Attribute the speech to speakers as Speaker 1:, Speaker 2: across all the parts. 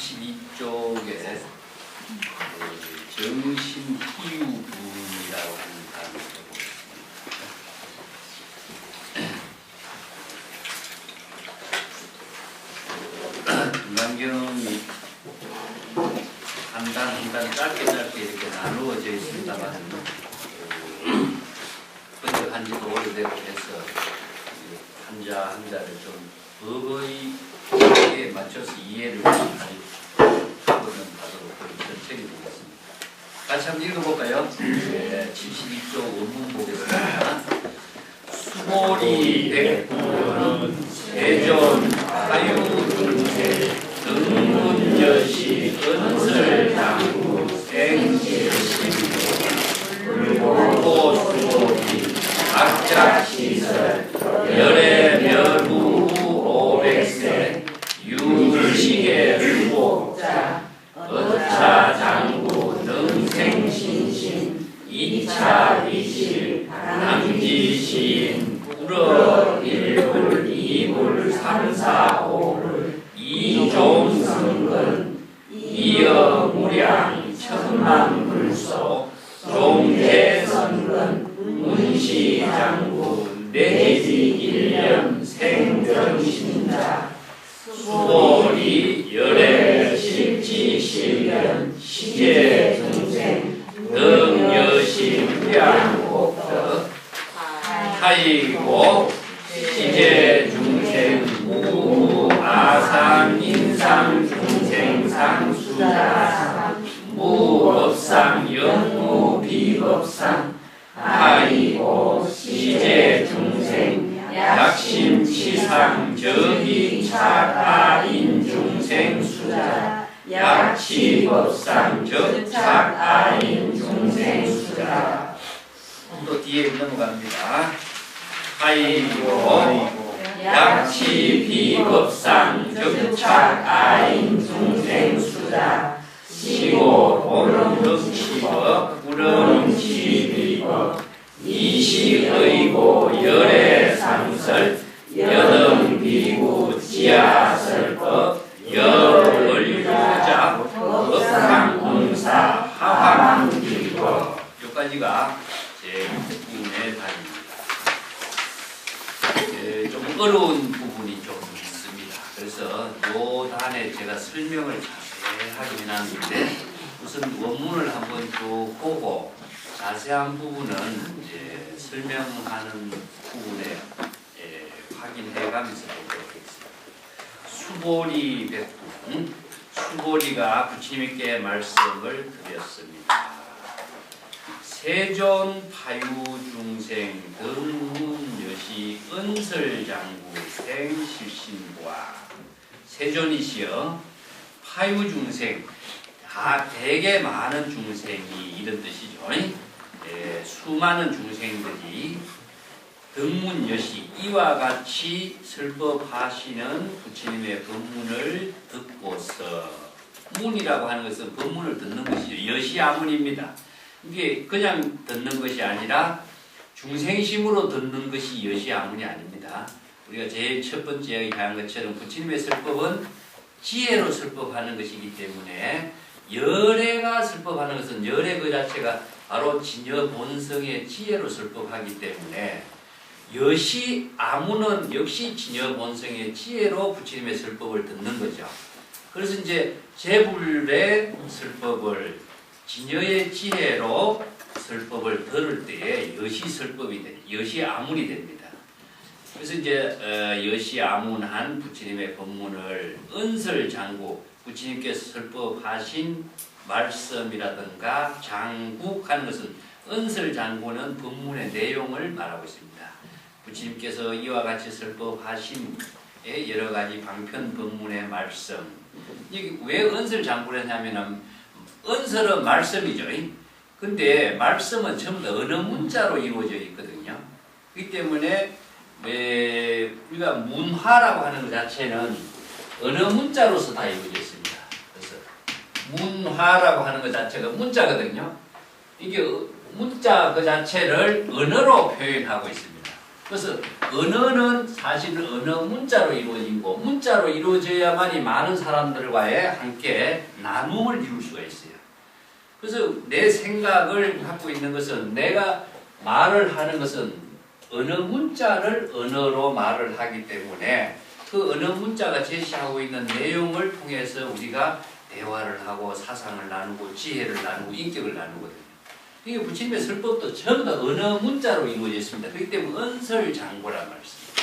Speaker 1: 72쪽에 정신희유분이라고 하는 단어를 보겠습니다. 금강경이 한 단 한 단 짧게 이렇게 나누어져 있습니다만 번역한 지도 오래되고 해서 한자 한자를 좀 버거이에 맞춰서 이해를 하는 바로 전책이 되겠습니다. 같이 한번 읽어볼까요? 네, 72쪽 원문 보겠습니다. 수보리 백구는 세존 하유중세 등문여시 은설장구 생실신부 불고 수보리 각자시설 열애 멸후 500세 유식의 수복자 어차장구 능생신신 2차 위실 남지시인 불어 1불 2불 3, 4, 5불 이종성근 이어무량 천만불소 종대선근 문시장구 내지 1년 생정신자 수보리 열애 실지실년 시제중생 능여시무량옥덕 하이고 시제중생 무아상 인상중생상 수자상 무법상 영무비법상 하이고 시제중생 약심치상 적이착아인 중생 수자 약치법상 적착아인 중생 수자 또 뒤에 넘어갑니다. 하이고 약치비법상 적착아인 중생 수자 시고 오름덕치법 우름치비법 이시의고 열애상설 여등비구 지하설법 여을유자 법상공사 하황비법 여기까지가 제 부분의 답입니다. 좀 어려운 부분이 좀 있습니다. 그래서 요 단에 제가 설명을 자세히 하긴 해놨는데 우선 원문을 한번 쭉 보고 자세한 부분은 이제 설명하는 부분에 확인해가면서 보도록 하겠습니다. 수보리 백분, 수보리가 부처님께 말씀을 드렸습니다. 세존 파유중생 등문여시 은설장구 생실신부와 세존이시여 파유중생 다 되게 많은 중생이 이런 뜻이죠. 수많은 중생들이 등문여시 이와 같이 설법하시는 부처님의 법문을 듣고서 문이라고 하는 것은 법문을 듣는 것이죠. 여시아문입니다. 이게 그냥 듣는 것이 아니라 중생심으로 듣는 것이 여시아문이 아닙니다. 우리가 제일 첫 번째 얘기한 것처럼 부처님의 설법은 지혜로 설법하는 것이기 때문에 열애가 설법하는 것은 열애 그 자체가 바로 진여 본성의 지혜로 설법하기 때문에 여시아무는 역시 진여 본성의 지혜로 부처님의 설법을 듣는 거죠. 그래서 이제 제불의 설법을 진여의 지혜로 설법을 들을 때에 여시설법이 됩니다. 여시아문이 됩니다. 그래서 이제 여시아문한 부처님의 법문을 은설장구 부처님께서 설법하신 말씀이라든가 장국하는 것은 은설장구는 법문의 내용을 말하고 있습니다. 부처님께서 이와 같이 설법하신 여러 가지 방편 법문의 말씀. 이게 왜 은설장구를 하냐면은 은설은 말씀이죠. 근데 말씀은 전부 다 언어 문자로 이루어져 있거든요. 그렇기 때문에 우리가 문화라고 하는 것 자체는 언어 문자로서 다 이루어져 있습니다. 그래서 문화라고 하는 것 자체가 문자거든요. 이게 문자 그 자체를 언어로 표현하고 있습니다. 그래서 언어는 사실은 언어 문자로 이루어지고 문자로 이루어져야만이 많은 사람들과의 함께 나눔을 이룰 수가 있어요. 그래서 내 생각을 갖고 있는 것은 내가 말을 하는 것은 언어 문자를 언어로 말을 하기 때문에 그 언어 문자가 제시하고 있는 내용을 통해서 우리가 대화를 하고 사상을 나누고 지혜를 나누고 인격을 나누거든요. 이게 부처님의 설법도 전부 다 언어 문자로 이루어져 있습니다. 그렇기 때문에 언설장구란 말씀입니다.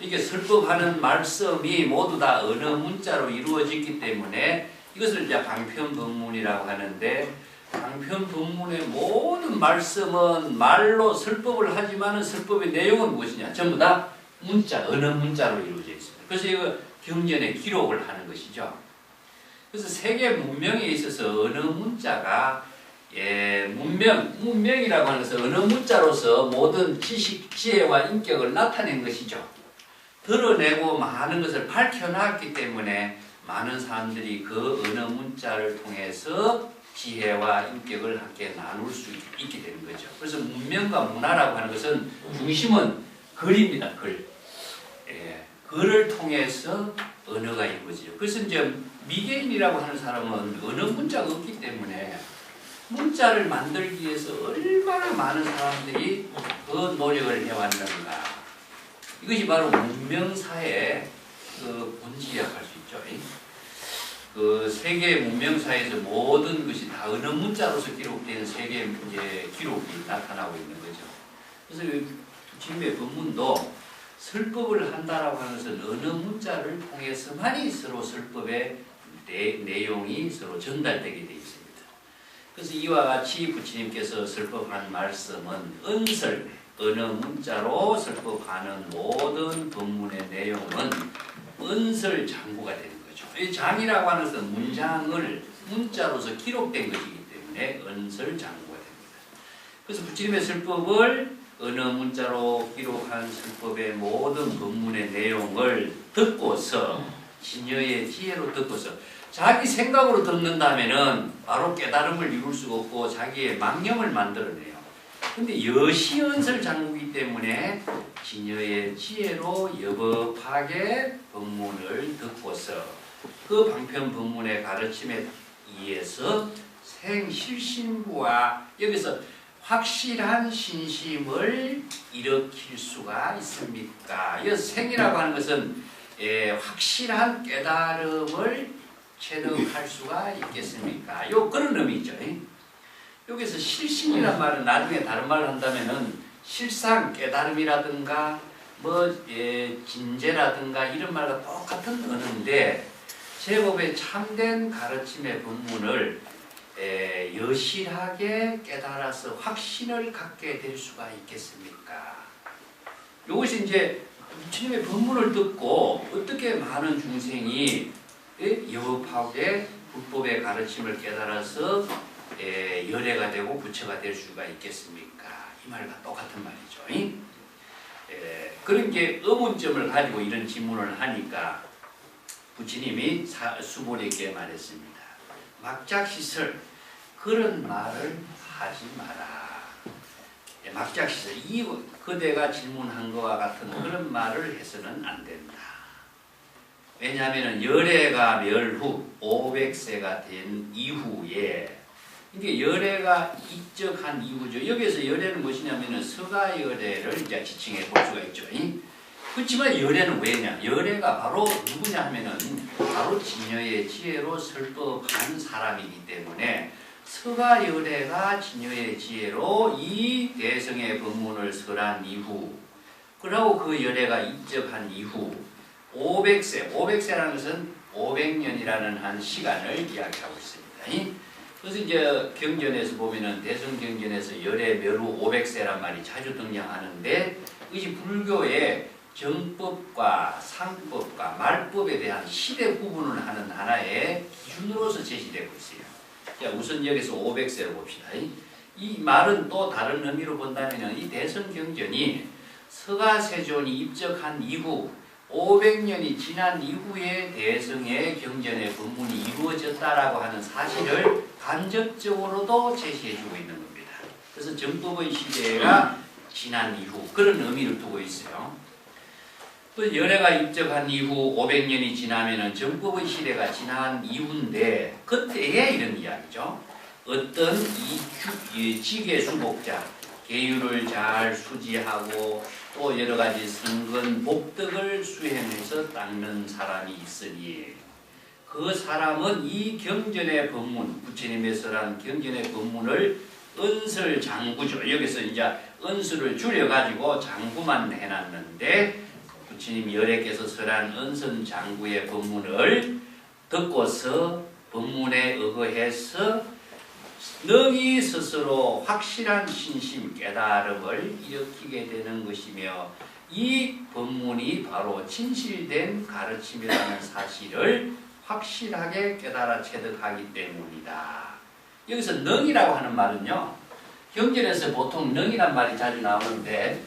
Speaker 1: 이게 설법하는 말씀이 모두 다 언어 문자로 이루어졌기 때문에 이것을 이제 방편법문이라고 하는데 방편법문의 모든 말씀은 말로 설법을 하지만은 설법의 내용은 무엇이냐? 전부 다 문자, 언어 문자로 이루어져 있습니다. 그래서 이거 경전에 기록을 하는 것이죠. 그래서 세계 문명에 있어서 언어 문자가 문명이라고 하는 것은 언어 문자로서 모든 지식, 지혜와 인격을 나타낸 것이죠. 드러내고 많은 것을 밝혀놨기 때문에 많은 사람들이 그 언어 문자를 통해서 지혜와 인격을 함께 나눌 수 있게 되는 거죠. 그래서 문명과 문화라고 하는 것은 중심은 글입니다. 글. 글을 통해서 언어가 이루어지죠. 그래서 이제 미개인이라고 하는 사람은 언어 문자가 없기 때문에 문자를 만들기 위해서 얼마나 많은 사람들이 그 노력을 해왔는가. 이것이 바로 문명사의 그 본질이라고 할 수 있죠. 그 세계 문명사에서 모든 것이 다 언어 문자로서 기록되는 세계 이제 기록이 나타나고 있는 거죠. 그래서 부처님의 법문도 설법을 한다라고 하는 것은 언어 문자를 통해서만이 서로 설법의 내용이 서로 전달되게 되어 있습니다. 그래서 이와 같이 부처님께서 설법한 말씀은 언설, 언어 문자로 설법하는 모든 법문의 내용은 언설장구가 되는 거죠. 이 장이라고 하는 것은 문장을 문자로서 기록된 것이기 때문에 언설장구가 됩니다. 그래서 부처님의 설법을 언어 문자로 기록한 설법의 모든 법문의 내용을 듣고서 진여의 지혜로 듣고서 자기 생각으로 듣는다면은 바로 깨달음을 이룰 수가 없고 자기의 망념을 만들어내요. 근데 여시언설 장구이기 때문에 진여의 지혜로 여법하게 법문을 듣고서 그 방편 법문의 가르침에 의해서 생실신부와 여기서 확실한 신심을 일으킬 수가 있습니까? 이 생이라고 하는 것은 확실한 깨달음을 체득할 수가 있겠습니까? 그런 의미죠. 여기서 실신이란 말은 나중에 다른 말을 한다면은 실상 깨달음이라든가 진재라든가 이런 말과 똑같은 언어인데 제법의 참된 가르침의 본문을 여실하게 깨달아서 확신을 갖게 될 수가 있겠습니까? 이것이 이제 부처님의 법문을 듣고 어떻게 많은 중생이 여법하게 불법의 가르침을 깨달아서 열애가 되고 부처가 될 수가 있겠습니까? 이 말과 똑같은 말이죠. 그런 게 의문점을 가지고 이런 질문을 하니까 부처님이 수보리에게 말했습니다. 막작시설 그런 말을 하지 마라. 막작시설 그대가 질문한 것과 같은 그런 말을 해서는 안 된다. 왜냐하면 열애가 멸후 500세가 된 이후에 이게 열애가 입적한 이후죠. 여기서 열애는 무엇이냐면은 서가열애를 이제 지칭해 볼 수가 있죠. 그렇지만 열애는 왜냐? 열애가 바로 누구냐 하면은 바로 진여의 지혜로 설법한 사람이기 때문에 서가열애가 진여의 지혜로 이 대성의 법문을 설한 이후 그리고 그 열애가 입적한 이후 500세, 500세라는 것은 500년이라는 한 시간을 이야기하고 있습니다. 그래서 이제 경전에서 보면은 대성경전에서 열애 멸후 500세란 말이 자주 등장하는데 이것이 불교의 정법과 상법과 말법에 대한 시대 구분을 하는 하나의 기준으로서 제시되고 있어요. 자, 우선 여기서 500세를 봅시다. 이 말은 또 다른 의미로 본다면 이 대성경전이 서가세존이 입적한 이후 500년이 지난 이후에 대성의 경전의 법문이 이루어졌다라고 하는 사실을 간접적으로도 제시해주고 있는 겁니다. 그래서 정법의 시대가 지난 이후 그런 의미를 두고 있어요. 또 열애가 입적한 이후 500년이 지나면은 정법의 시대가 지난 이후인데 그때에 이런 이야기죠. 어떤 이 지계 수복자, 계율을 잘 수지하고 또 여러 가지 성근 복덕을 수행해서 닦는 사람이 있으니 그 사람은 이 경전의 법문, 부처님의 설한 경전의 법문을 은설 장구죠. 여기서 이제 은수를 줄여가지고 장구만 해놨는데 부처님 열애께서 설한 은선 장구의 법문을 듣고서 법문에 의거해서 능히 스스로 확실한 신심 깨달음을 일으키게 되는 것이며 이 법문이 바로 진실된 가르침이라는 사실을 확실하게 깨달아 체득하기 때문이다. 여기서 능이라고 하는 말은요, 경전에서 보통 능이란 말이 자주 나오는데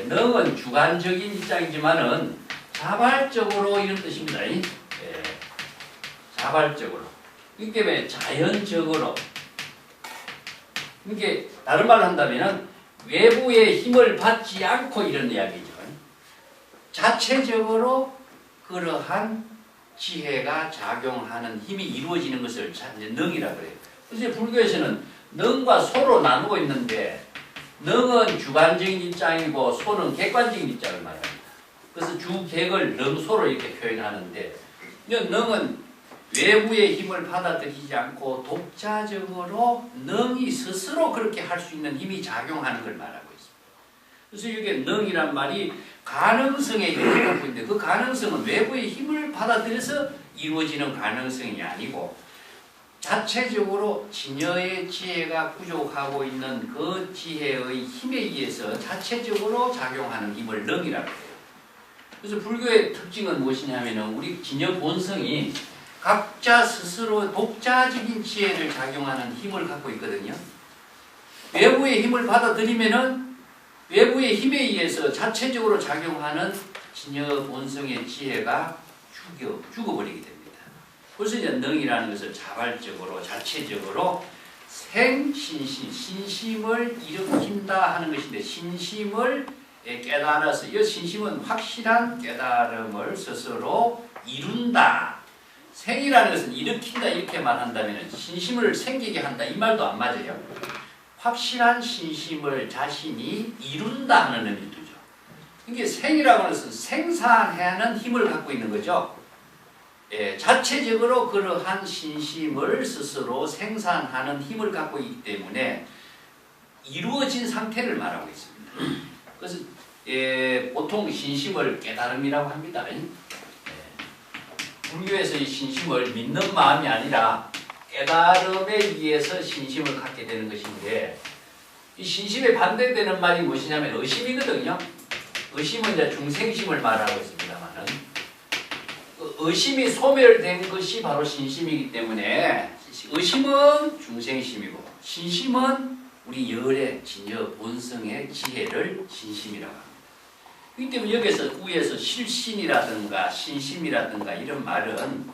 Speaker 1: 능은 주관적인 입장이지만은 자발적으로 이런 뜻입니다. 자발적으로. 이기 때문에 자연적으로. 이게 다른 말로 한다면은 외부의 힘을 받지 않고 이런 이야기죠. 자체적으로 그러한 지혜가 작용하는 힘이 이루어지는 것을 이제 능이라고 그래요. 그래서 불교에서는 능과 소로 나누고 있는데 능은 주관적인 입장이고 소는 객관적인 입장을 말합니다. 그래서 주객을 능소로 이렇게 표현하는데 능은 외부의 힘을 받아들이지 않고 독자적으로 능이 스스로 그렇게 할 수 있는 힘이 작용하는 걸 말하고 있습니다. 그래서 이게 능이란 말이 가능성에 힘을 갖고 있는데 그 가능성은 외부의 힘을 받아들여서 이루어지는 가능성이 아니고 자체적으로 진여의 지혜가 부족하고 있는 그 지혜의 힘에 의해서 자체적으로 작용하는 힘을 능이라고 해요. 그래서 불교의 특징은 무엇이냐면 우리 진여 본성이 각자 스스로 독자적인 지혜를 작용하는 힘을 갖고 있거든요. 외부의 힘을 받아들이면은 외부의 힘에 의해서 자체적으로 작용하는 진여 본성의 지혜가 죽어버리게 됩니다. 그래서 이제 능이라는 것을 자발적으로 자체적으로 생신심, 신심을 일으킨다 하는 것인데 신심을 깨달아서 이 신심은 확실한 깨달음을 스스로 이룬다. 생이라는 것은 일으킨다 이렇게 말한다면 신심을 생기게 한다 이 말도 안 맞아요. 확실한 신심을 자신이 이룬다 하는 의미도죠. 이게 생이라고 하는 것은 생산하는 힘을 갖고 있는 거죠. 자체적으로 그러한 신심을 스스로 생산하는 힘을 갖고 있기 때문에 이루어진 상태를 말하고 있습니다. 그래서 보통 신심을 깨달음이라고 합니다. 불교에서 이 신심을 믿는 마음이 아니라 깨달음에 의해서 신심을 갖게 되는 것인데 이 신심에 반대되는 말이 무엇이냐면 의심이거든요. 의심은 이제 중생심을 말하고 있습니다만은 의심이 소멸된 것이 바로 신심이기 때문에 의심은 중생심이고 신심은 우리 열의 진여 본성의 지혜를 신심이라고 합니다. 그렇기 때문에 여기서 위에서 실신이라든가 신심이라든가 이런 말은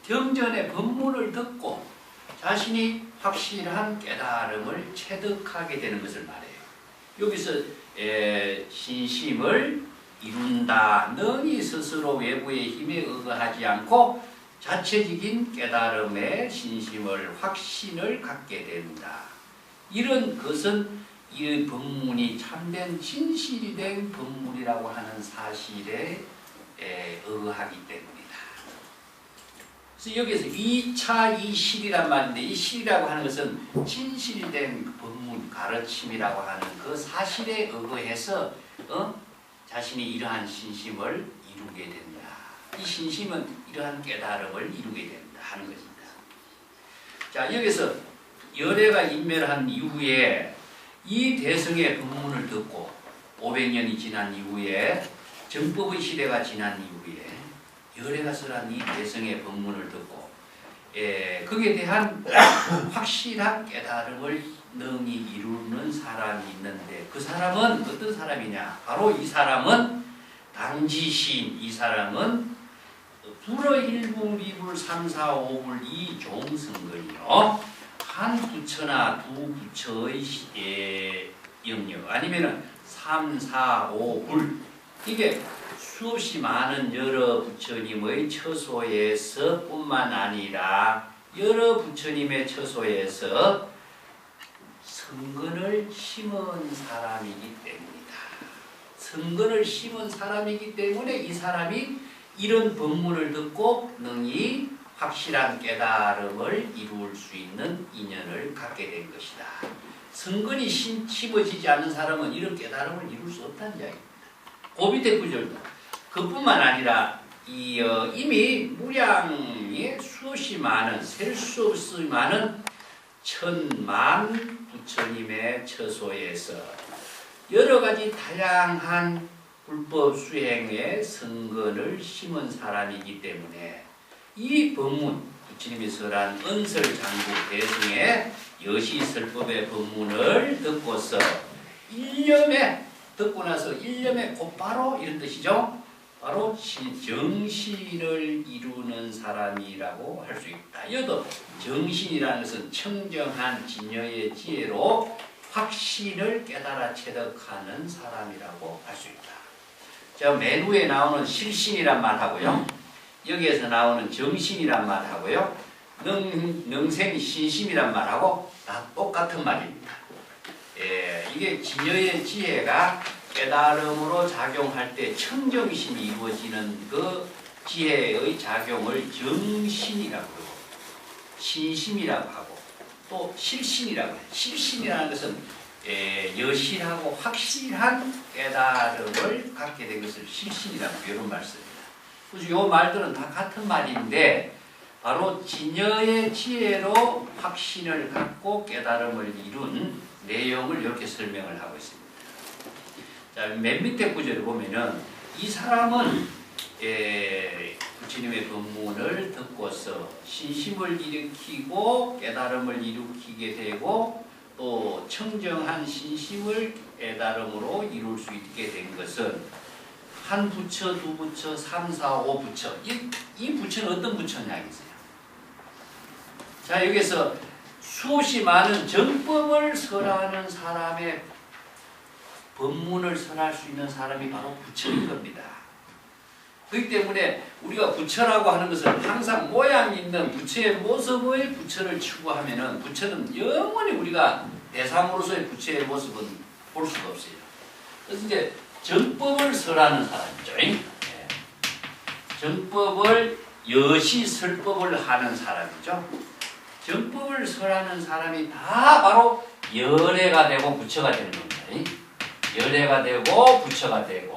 Speaker 1: 경전의 법문을 듣고 자신이 확실한 깨달음을 체득하게 되는 것을 말해요. 여기서 신심을 이룬다. 능히 스스로 외부의 힘에 의거하지 않고 자체적인 깨달음의 신심을 확신을 갖게 된다. 이런 것은 이 법문이 참된 진실이 된 법문이라고 하는 사실에 의거하기 때문이다. 그래서 여기서 2차 이 실이란 말인데 이 실이라고 하는 것은 진실이 된 법문, 가르침이라고 하는 그 사실에 의거해서 자신이 이러한 신심을 이루게 된다. 이 신심은 이러한 깨달음을 이루게 된다 하는 것입니다. 자, 여기서 열애가 인멸한 이후에 이 대성의 법문을 듣고 500년이 지난 이후에 정법의 시대가 지난 이후에 열애가 설한 이 대성의 법문을 듣고 거기에 대한 확실한 깨달음을 능히 이루는 사람이 있는데 그 사람은 어떤 사람이냐? 바로 이 사람은 당지신, 이 사람은 불어 1불, 2불, 3, 4, 5불 이 종성근이요. 한 부처나 두 부처의 영역 아니면은 3, 4, 5불 이게 수없이 많은 여러 부처님의 처소에서 뿐만 아니라 여러 부처님의 처소에서 성근을 심은 사람이기 때문이다. 성근을 심은 사람이기 때문에 이 사람이 이런 법문을 듣고 능히 확실한 깨달음을 이룰 수 있는 인연을 갖게 된 것이다. 성근이 심어지지 않는 사람은 이런 깨달음을 이룰 수 없다는 이야기입니다. 고비대 구절도 그뿐만 아니라 이미 무량의 수없이 많은 셀 수 없이 많은 천만 부처님의 처소에서 여러 가지 다양한 불법 수행의 성근을 심은 사람이기 때문에 이 법문, 부처님이 설한 은설장구 대승의 여시설법의 법문을 듣고서 듣고 나서 일념에 곧바로 이런 뜻이죠. 바로 정신을 이루는 사람이라고 할 수 있다. 여도 정신이라는 것은 청정한 진여의 지혜로 확신을 깨달아 체득하는 사람이라고 할 수 있다. 자, 맨 위에 나오는 실신이란 말하고요. 여기에서 나오는 정신이란 말하고요. 능생 신심이란 말하고 다 똑같은 말입니다. 이게 진여의 지혜가 깨달음으로 작용할 때 청정심이 이루어지는 그 지혜의 작용을 정신이라고 하고 신심이라고 하고 또 실신이라고 해요. 실신이라는 것은 여실하고 확실한 깨달음을 갖게 된 것을 실신이라고 이런 말씀입니다. 그래서 이 말들은 다 같은 말인데 바로 진여의 지혜로 확신을 갖고 깨달음을 이룬 내용을 이렇게 설명을 하고 있습니다. 자, 맨 밑에 구절을 보면은 이 사람은 부처님의 법문을 듣고서 신심을 일으키고 깨달음을 일으키게 되고 또 청정한 신심을 깨달음으로 이룰 수 있게 된 것은 한 부처, 두 부처, 3, 4, 5 부처. 이 부처는 어떤 부처냐겠어요. 자, 여기서 수없이 많은 정법을 설하는 사람의 법문을 설할 수 있는 사람이 바로 부처인 겁니다. 그렇기 때문에 우리가 부처라고 하는 것은 항상 모양 있는 부처의 모습의 부처를 추구하면은 부처는 영원히 우리가 대상으로서의 부처의 모습은 볼 수가 없어요. 그래서 이제 정법을 설하는 사람이죠. 정법을 여시설법을 하는 사람이죠. 정법을 설하는 사람이 다 바로 열애가 되고 부처가 되는 겁니다. 열애가 되고 부처가 되고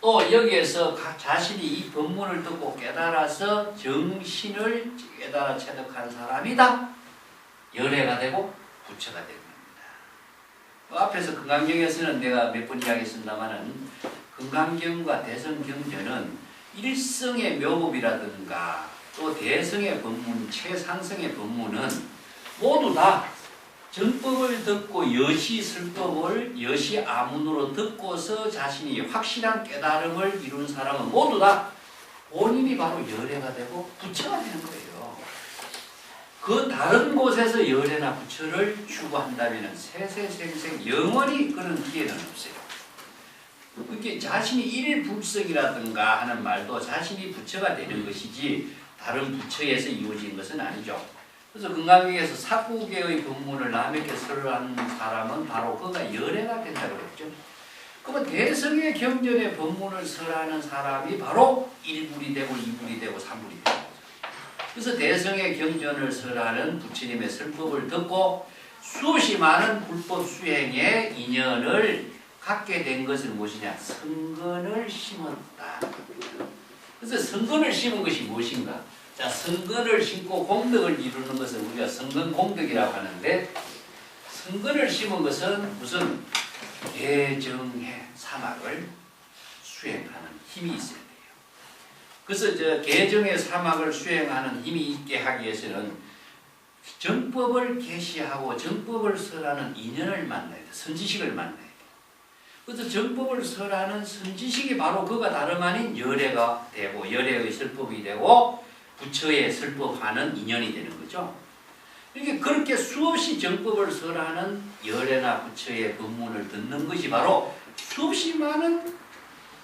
Speaker 1: 또 여기에서 각 자신이 이 법문을 듣고 깨달아서 정신을 깨달아 체득한 사람이다. 열애가 되고 부처가 되는 겁니다. 앞에서 금강경에서는 내가 몇 번 이야기했습니다마는 금강경과 대성경전은 일성의 묘법이라든가 또 대성의 법문, 최상성의 법문은 모두 다 정법을 듣고 여시설법을 여시아문으로 듣고서 자신이 확실한 깨달음을 이룬 사람은 모두 다 본인이 바로 열애가 되고 부처가 되는 거예요. 그 다른 곳에서 열애나 부처를 추구한다면 세세생생 영원히 그런 기회는 없어요. 그렇게 자신이 일일불성이라든가 하는 말도 자신이 부처가 되는 것이지 다른 부처에서 이루어진 것은 아니죠. 그래서 금강경에서 사구계의 법문을 남에게 설한 사람은 바로 그가 열애가 된다고 그랬죠. 그러면 대성의 경전의 법문을 설하는 사람이 바로 1불이 되고 2불이 되고 3불이 되고 그래서 대성의 경전을 설하는 부처님의 설법을 듣고 수없이 많은 불법 수행의 인연을 갖게 된 것은 무엇이냐? 성근을 심었다. 그래서 성근을 심은 것이 무엇인가? 자, 성근을 심고 공덕을 이루는 것은 우리가 성근공덕이라고 하는데 성근을 심은 것은 무슨 개정해 사막을 수행하는 힘이 있어야 돼요. 그래서 개정의 사막을 수행하는 힘이 있게 하기 위해서는 정법을 계시하고 정법을 설하는 인연을 만나야 돼. 선지식을 만나야 돼. 그래서 정법을 설하는 선지식이 바로 그가 다름 아닌 열애가 되고 열애의 설법이 되고 부처의 설법하는 인연이 되는 거죠. 그렇게 수없이 정법을 설하는 열애나 부처의 법문을 듣는 것이 바로 수없이 많은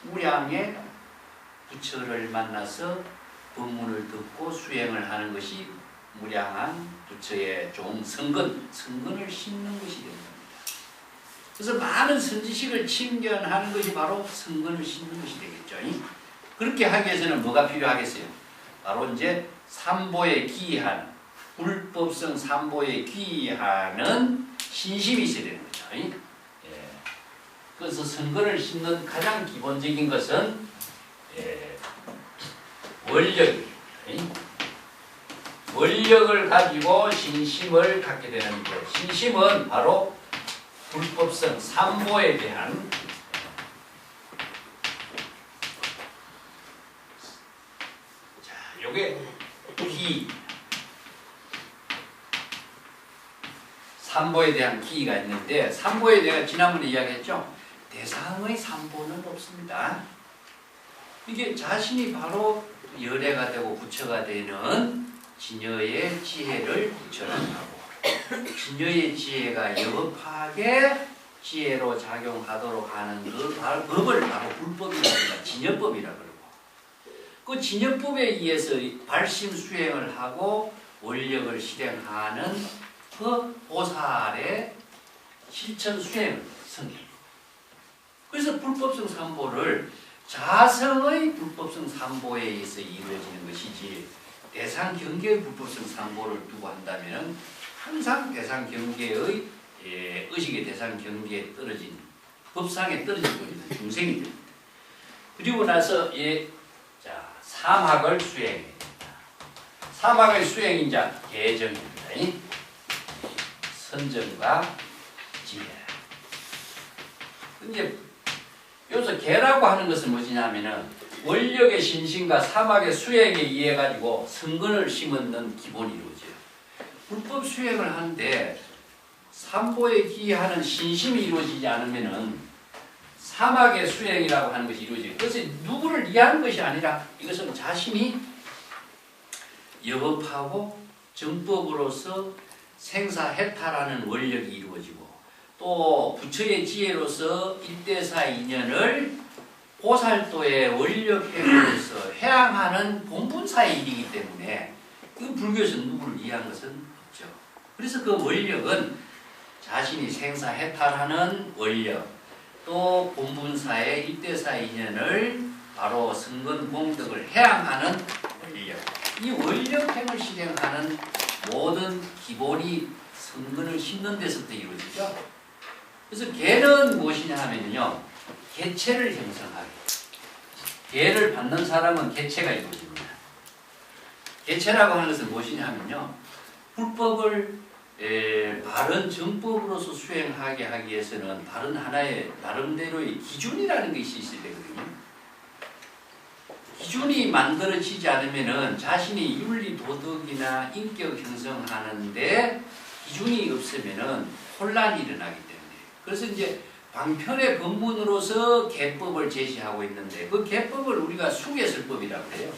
Speaker 1: 무량의 부처를 만나서 법문을 듣고 수행을 하는 것이 무량한 부처의 종 성근을 심는 것이 되는 겁니다. 그래서 많은 선지식을 침견하는 것이 바로 성근을 심는 것이 되겠죠. 그렇게 하기 위해서는 뭐가 필요하겠어요? 바로 이제 삼보에 기이하는, 불법성 삼보에 기이하는 신심이 있어야 되는 거죠. 예. 그래서 성근을 심는 가장 기본적인 것은 원력입니다. 원력을 가지고 신심을 갖게 되는 것. 신심은 바로 불법성 삼보에 대한 요게 기 삼보에 대한 기가 있는데 삼보에 대한 지난번에 이야기했죠. 대상의 삼보는 없습니다. 이게 자신이 바로 열애가 되고 부처가 되는 진여의 지혜를 부처라고 하고 진여의 지혜가 여법하게 지혜로 작용하도록 하는 그 법을 바로 불법이라고 합니다. 진여법이라고 그러고 그 진여법에 의해서 발심 수행을 하고 원력을 실행하는 그 보살의 실천 수행을 성경. 그래서 불법성 삼보를 자성의 불법성 삼보에 의해서 이루어지는 것이지 대상 경계의 불법성 삼보를 두고 한다면 항상 대상 경계의 의식의 대상 경계에 떨어진 법상에 떨어진 것입니다. 중생이 됩니다. 그리고 나서 삼학을 수행해야 됩니다. 삼학의 수행이 이제 개정입니다. 선정과 지혜. 이제 여기서 개라고 하는 것은 무엇이냐면은 원력의 신심과 삼학의 수행에 의해 가지고 성근을 심는 기본이 이루어져요. 불법 수행을 하는데 삼보에 기하는 신심이 이루어지지 않으면은 삼학의 수행이라고 하는 것이 이루어져요. 그것이 누구를 이해하는 것이 아니라 이것은 자신이 여법하고 정법으로서 생사해탈하는 원력이 이루어지고 또 부처의 지혜로서 일대사 인연을 보살도의 원력행으로서 해양하는 본분사의 일이기 때문에 그 불교에서 누구를 이해한 것은 없죠. 그래서 그 원력은 자신이 생사해탈하는 원력 또 본분사의 일대사 인연을 바로 성근 공덕을 해양하는 원력 이 원력행을 실행하는 모든 기본이 성근을 심는 데서부터 이루어지죠. 그래서 개는 무엇이냐 하면요. 개체를 형성하게. 개를 받는 사람은 개체가 이루어집니다. 개체라고 하는 것은 무엇이냐 하면요. 불법을 바른 정법으로서 수행하게 하기 위해서는 다른 하나의 나름대로의 기준이라는 것이 있어야 되거든요. 기준이 만들어지지 않으면은 자신이 윤리 도덕이나 인격 형성하는데 기준이 없으면은 혼란이 일어나기 때문에 그래서 이제 방편의 근본으로서 개법을 제시하고 있는데 그 개법을 우리가 수계설법이라고 해요.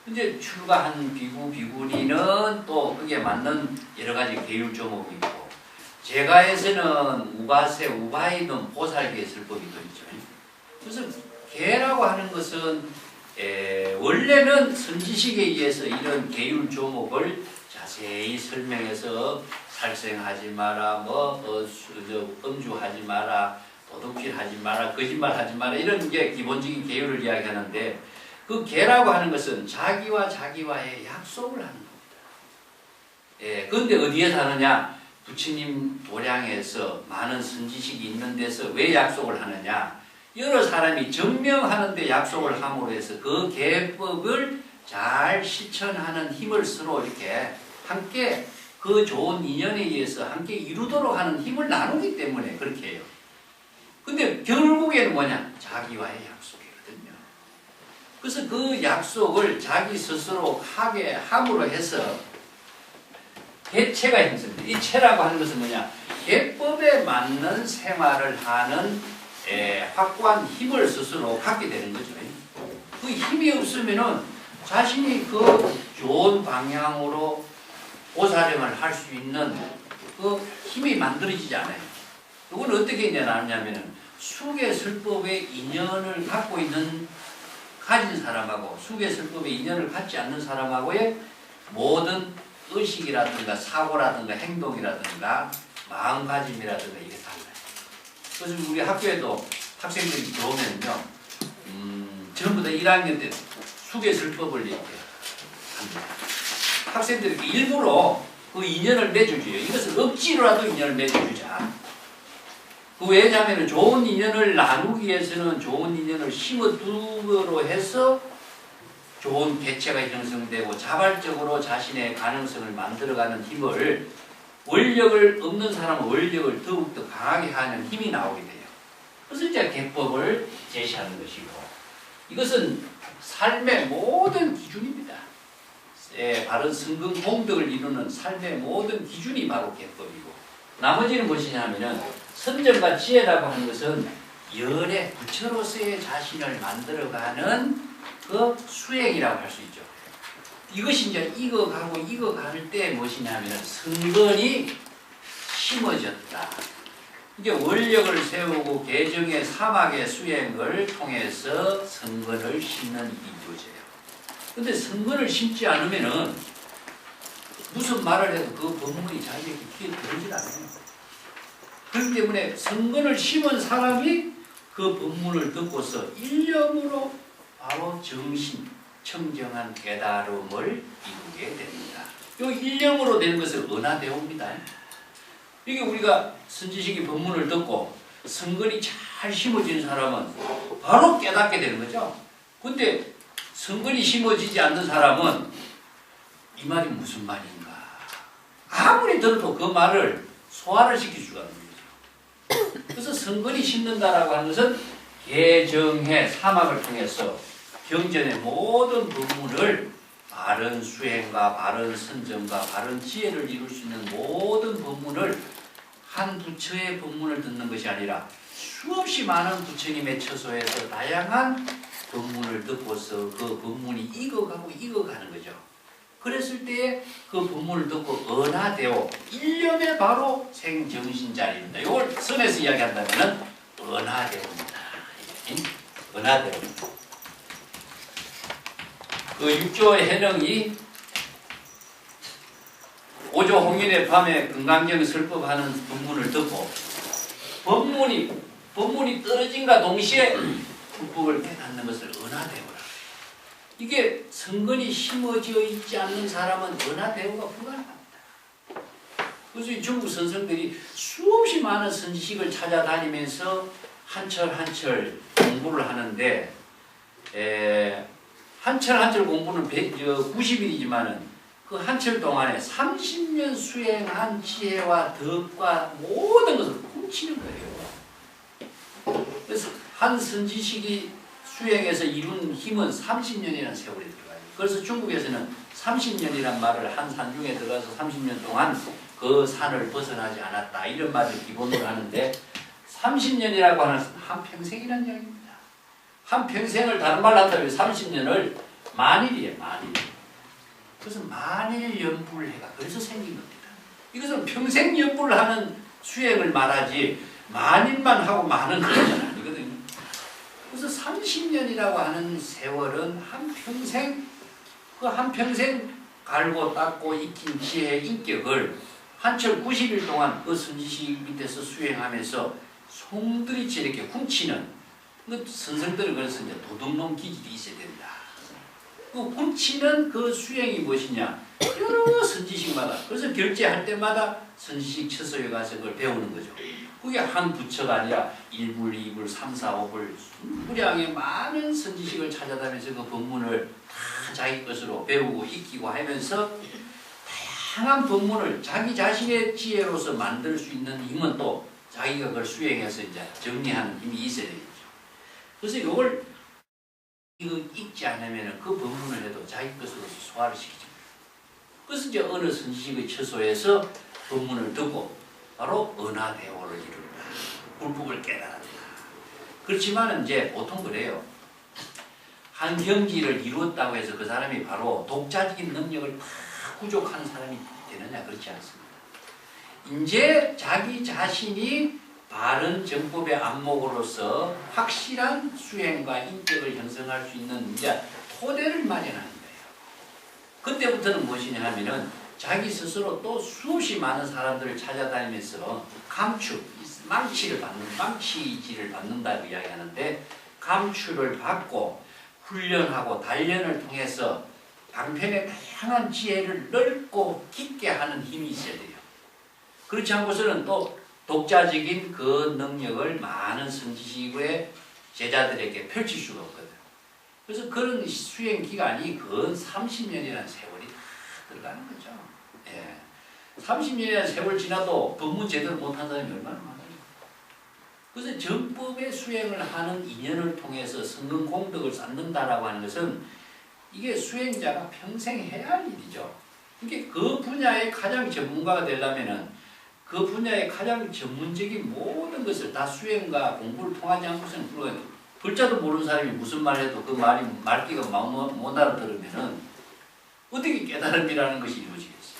Speaker 1: 이제 출가한 비구 비구니는 또 그게 맞는 여러 가지 계율 조목이 있고 제가에서는 우바세 우바이든 보살계설법이 또 있죠. 그래서 개라고 하는 것은 원래는 선지식에 의해서 이런 계율 조목을 자세히 설명해서 살생하지 마라, 음주하지 마라, 도둑질하지 마라, 거짓말하지 마라 이런 게 기본적인 계율을 이야기하는데 그 계라고 하는 것은 자기와 자기와의 약속을 하는 겁니다. 그런데 어디에서 하느냐? 부처님 도량에서 많은 선지식이 있는 데서 왜 약속을 하느냐? 여러 사람이 증명하는데 약속을 함으로 해서 그 계법을 잘 실천하는 힘을 서로 이렇게 함께 그 좋은 인연에 의해서 함께 이루도록 하는 힘을 나누기 때문에 그렇게 해요. 근데 결국에는 뭐냐? 자기와의 약속이거든요. 그래서 그 약속을 자기 스스로 하게 함으로 해서 개체가 형성돼요. 이 체라고 하는 것은 뭐냐? 계법에 맞는 생활을 하는 확고한 힘을 스스로 갖게 되는 거죠. 그 힘이 없으면은 자신이 그 좋은 방향으로 보살행을 할 수 있는 그 힘이 만들어지지 않아요. 이건 어떻게 이제 나누냐면은 수계설법의 인연을 갖고 있는 가진 사람하고 수계설법에 인연을 갖지 않는 사람하고의 모든 의식이라든가 사고라든가 행동이라든가 마음가짐이라든가 이게 달라요. 그래서 우리 학교에도 학생들이 들어오면요, 전부 다 1학년 때 수계설법을 이렇게 합니다. 학생들이 일부러 그 인연을 맺어줘요. 이것을 억지로라도 인연을 맺어주자. 그 왜냐하면 좋은 인연을 나누기 위해서는 좋은 인연을 심어두므로 해서 좋은 개체가 형성되고 자발적으로 자신의 가능성을 만들어가는 힘을, 원력을 없는 사람은 원력을 더욱더 강하게 하는 힘이 나오게 돼요. 그래서 이제 개법을 제시하는 것이고, 이것은 삶의 모든 기준입니다. 바른 성공 공덕을 이루는 삶의 모든 기준이 바로 개법이고, 나머지는 무엇이냐 하면은 선정과 지혜라고 하는 것은 열의 부처로서의 자신을 만들어가는 그 수행이라고 할 수 있죠. 이것이 이제 익어가고 익어갈 때 무엇이냐 하면은 성근이 심어졌다. 이게 원력을 세우고 개정의 사막의 수행을 통해서 성근을 심는 이유제예요. 근데 성근을 심지 않으면은 무슨 말을 해도 그 법문이 자기에게 귀에 들어오질 않아요. 그렇기 때문에 성근을 심은 사람이 그 법문을 듣고서 일념으로 바로 정신, 청정한 깨달음을 이루게 됩니다. 이 일념으로 되는 것을 은하대오입니다. 이게 우리가 선지식이 법문을 듣고 성근이 잘 심어진 사람은 바로 깨닫게 되는 거죠. 근데 성근이 심어지지 않는 사람은 이 말이 무슨 말인가, 아무리 들어도 그 말을 소화를 시킬 수가 없는 거죠. 그래서 성근이 심는다라고 하는 것은 개정의 사막을 통해서 경전의 모든 법문을 바른 수행과 바른 선정과 바른 지혜를 이룰 수 있는 모든 법문을, 한 부처의 법문을 듣는 것이 아니라 수없이 많은 부처님의 처소에서 다양한 법문을 듣고서 그 법문이 익어가고 익어가는 거죠. 그랬을 때에 그 법문을 듣고 은하되어 일념의 바로 생정신자리입니다. 이걸 선에서 이야기한다면 은하되어입니다. 은하되어입니다. 그 육조의 해령이 오조 홍인의 밤에 금강경 설법하는 법문을 듣고 법문이 떨어진과 동시에 불법을 깨닫는 것을 은하대오라. 이게 성근이 심어져 있지 않는 사람은 은하대오가 불가능합니다. 그래서 중국 선생들이 수없이 많은 선지식을 찾아다니면서 한철 한철 공부를 하는데, 한철 한철 공부는 90일이지만은 그 한철 동안에 30년 수행한 지혜와 덕과 모든 것을 훔치는 거예요. 그래서 한 선지식이 수행해서 이룬 힘은 30년이라는 세월이 들어가요. 그래서 중국에서는 30년이란 말을 한 산중에 들어가서 30년 동안 그 산을 벗어나지 않았다, 이런 말을 기본으로 하는데, 30년이라고 하는 것은 한평생이라는 이야기입니다. 한평생을 다른 말로 한다면 30년을 만일이에요, 만일. 그래서 만일 연불해가 그래서 생긴 겁니다. 이것은 평생 연불을 하는 수행을 말하지 만일만 하고 마는 그런 건 아니거든요. 그래서 30년이라고 하는 세월은 한평생, 그 한평생 갈고 닦고 익힌 지혜의 인격을 한철 90일 동안 그 선지식 밑에서 수행하면서 송두리째 이렇게 훔치는, 그 선생들은 그래서 이제 도둑놈 기질이 있어야 된다. 그 훔치는 그 수행이 무엇이냐? 여러 선지식마다, 그래서 결제할 때마다 선지식 처소에 가서 그걸 배우는 거죠. 그게 한 부처가 아니라 1불, 2불, 3, 4, 5불 수량의 많은 선지식을 찾아다니면서 그 법문을 다 자기 것으로 배우고 익히고 하면서 다양한 법문을 자기 자신의 지혜로서 만들 수 있는 힘은 또 자기가 그걸 수행해서 이제 정리하는 힘이 있어야 되겠죠. 그래서 이걸 읽지 않으면 그 법문을 해도 자기 것으로서 소화를 시키죠. 그래서 이제 어느 선지식의 처소에서 법문을 듣고 바로 은하대오를 이룬다. 불법을 깨달았다. 그렇지만 이제 보통 그래요. 한 경지를 이루었다고 해서 그 사람이 바로 독자적인 능력을 다 구족한 사람이 되느냐? 그렇지 않습니다. 이제 자기 자신이 바른 정법의 안목으로서 확실한 수행과 인격을 형성할 수 있는 이제 토대를 마련하는 거예요. 그때부터는 무엇이냐 하면은 자기 스스로 또 수없이 많은 사람들을 찾아다니면서 감추, 망치질을 받는다고 이야기하는데 감추를 받고 훈련하고 단련을 통해서 방편의 다양한 지혜를 넓고 깊게 하는 힘이 있어야 돼요. 그렇지 않고서는 또 독자적인 그 능력을 많은 선지식의 제자들에게 펼칠 수가 없거든. 그래서 그런 수행 기간이 근 30년이라는 세월이 다 들어가는 거죠. 예. 30년이라는 세월 지나도 법문 제대로 못한 사람이 얼마나 많아요. 그래서 정법의 수행을 하는 인연을 통해서 성공 공덕을 쌓는다라고 하는 것은 이게 수행자가 평생 해야 할 일이죠. 이게 그 분야의 가장 전문가가 되려면은 그 분야의 가장 전문적인 모든 것을 다 수행과 공부를 통하지 않고서는 불가능해요. 글자도 모르는 사람이 무슨 말 해도 그 말귀가 못 알아들으면은 어떻게 깨달음이라는 것이 이루어지겠어요.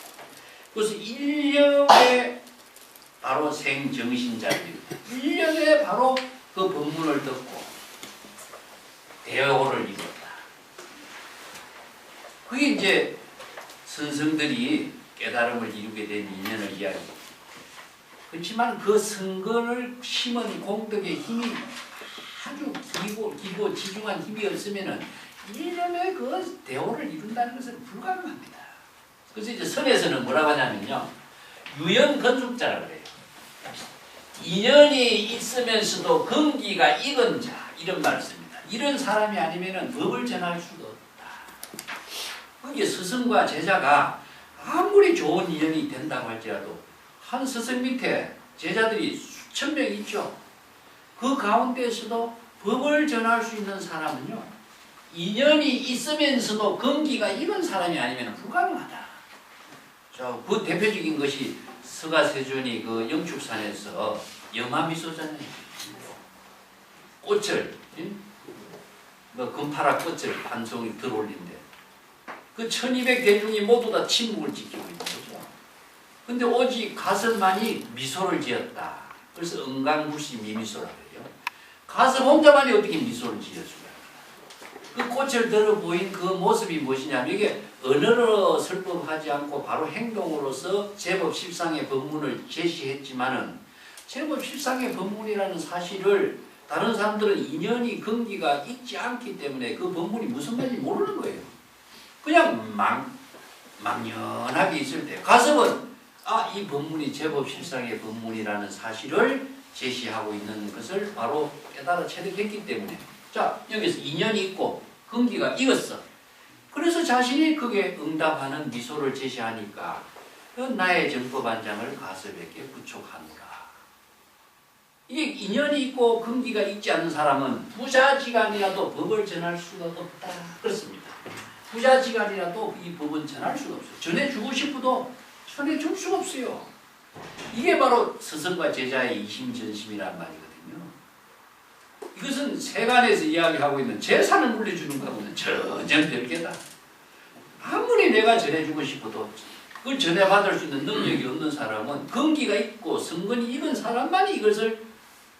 Speaker 1: 그래서 1년에 바로 생정신자입니다. 1년에 바로 그 법문을 듣고 대호를 이뤘다. 그게 이제 선성들이 깨달음을 이루게 된 인연을 이야기합니다. 그렇지만 그 선거를 심은 공덕의 힘이 아주 기고 지중한 힘이 없으면은 1년에 그 대호를 이룬다는 것은 불가능합니다. 그래서 이제 선에서는 뭐라고 하냐면요. 유연건숙자라고 그래요. 인연이 있으면서도 근기가 익은 자, 이런 말을 씁니다. 이런 사람이 아니면은 법을 전할 수가 없다. 그게 스승과 제자가 아무리 좋은 인연이 된다고 할지라도 한 스승 밑에 제자들이 수천 명 있죠. 그 가운데에서도 법을 전할 수 있는 사람은요. 인연이 있으면서도 근기가 익은 사람이 아니면 불가능하다. 자, 그 대표적인 것이 서가세존이 그 영축산에서 염화미소잖아요. 꽃을, 뭐 금파라 꽃을 한 송이 들어올린데 그 1200대중이 모두 다 침묵을 지키고 있는 거죠. 근데 오직 가섭만이 미소를 지었다. 그래서 은강불시 미미소라고 해요. 가섭 혼자만이 어떻게 미소를 지을 수가 있나. 그 꽃을 들어 보인 그 모습이 무엇이냐면 이게 언어로 설법하지 않고 바로 행동으로서 제법 십상의 법문을 제시했지만은 제법 십상의 법문이라는 사실을 다른 사람들은 인연이 근기가 있지 않기 때문에 그 법문이 무슨 말인지 모르는 거예요. 그냥 막연하게 있을 때 가섭은 이 법문이 제법 십상의 법문이라는 사실을 제시하고 있는 것을 바로 깨달아 체득했기 때문에 자 여기서 인연이 있고 근기가 익었어. 그래서 자신이 그게 응답하는 미소를 제시하니까 나의 정법안장을 가섭에게 부촉하노라. 이게 인연이 있고 근기가 있지 않은 사람은 부자지간이라도 법을 전할 수가 없다. 그렇습니다. 부자지간이라도 이 법은 전할 수가 없어요. 전해주고 싶어도 전해줄 수가 없어요. 이게 바로 스승과 제자의 이심전심이란 말이거든요. 이것은 세간에서 이야기하고 있는 재산을 물려주는 것하고는 전혀 별개다. 아무리 내가 전해주고 싶어도 그걸 전해받을 수 있는 능력이 없는 사람은 근기가 있고 성근이 익은 사람만이 이것을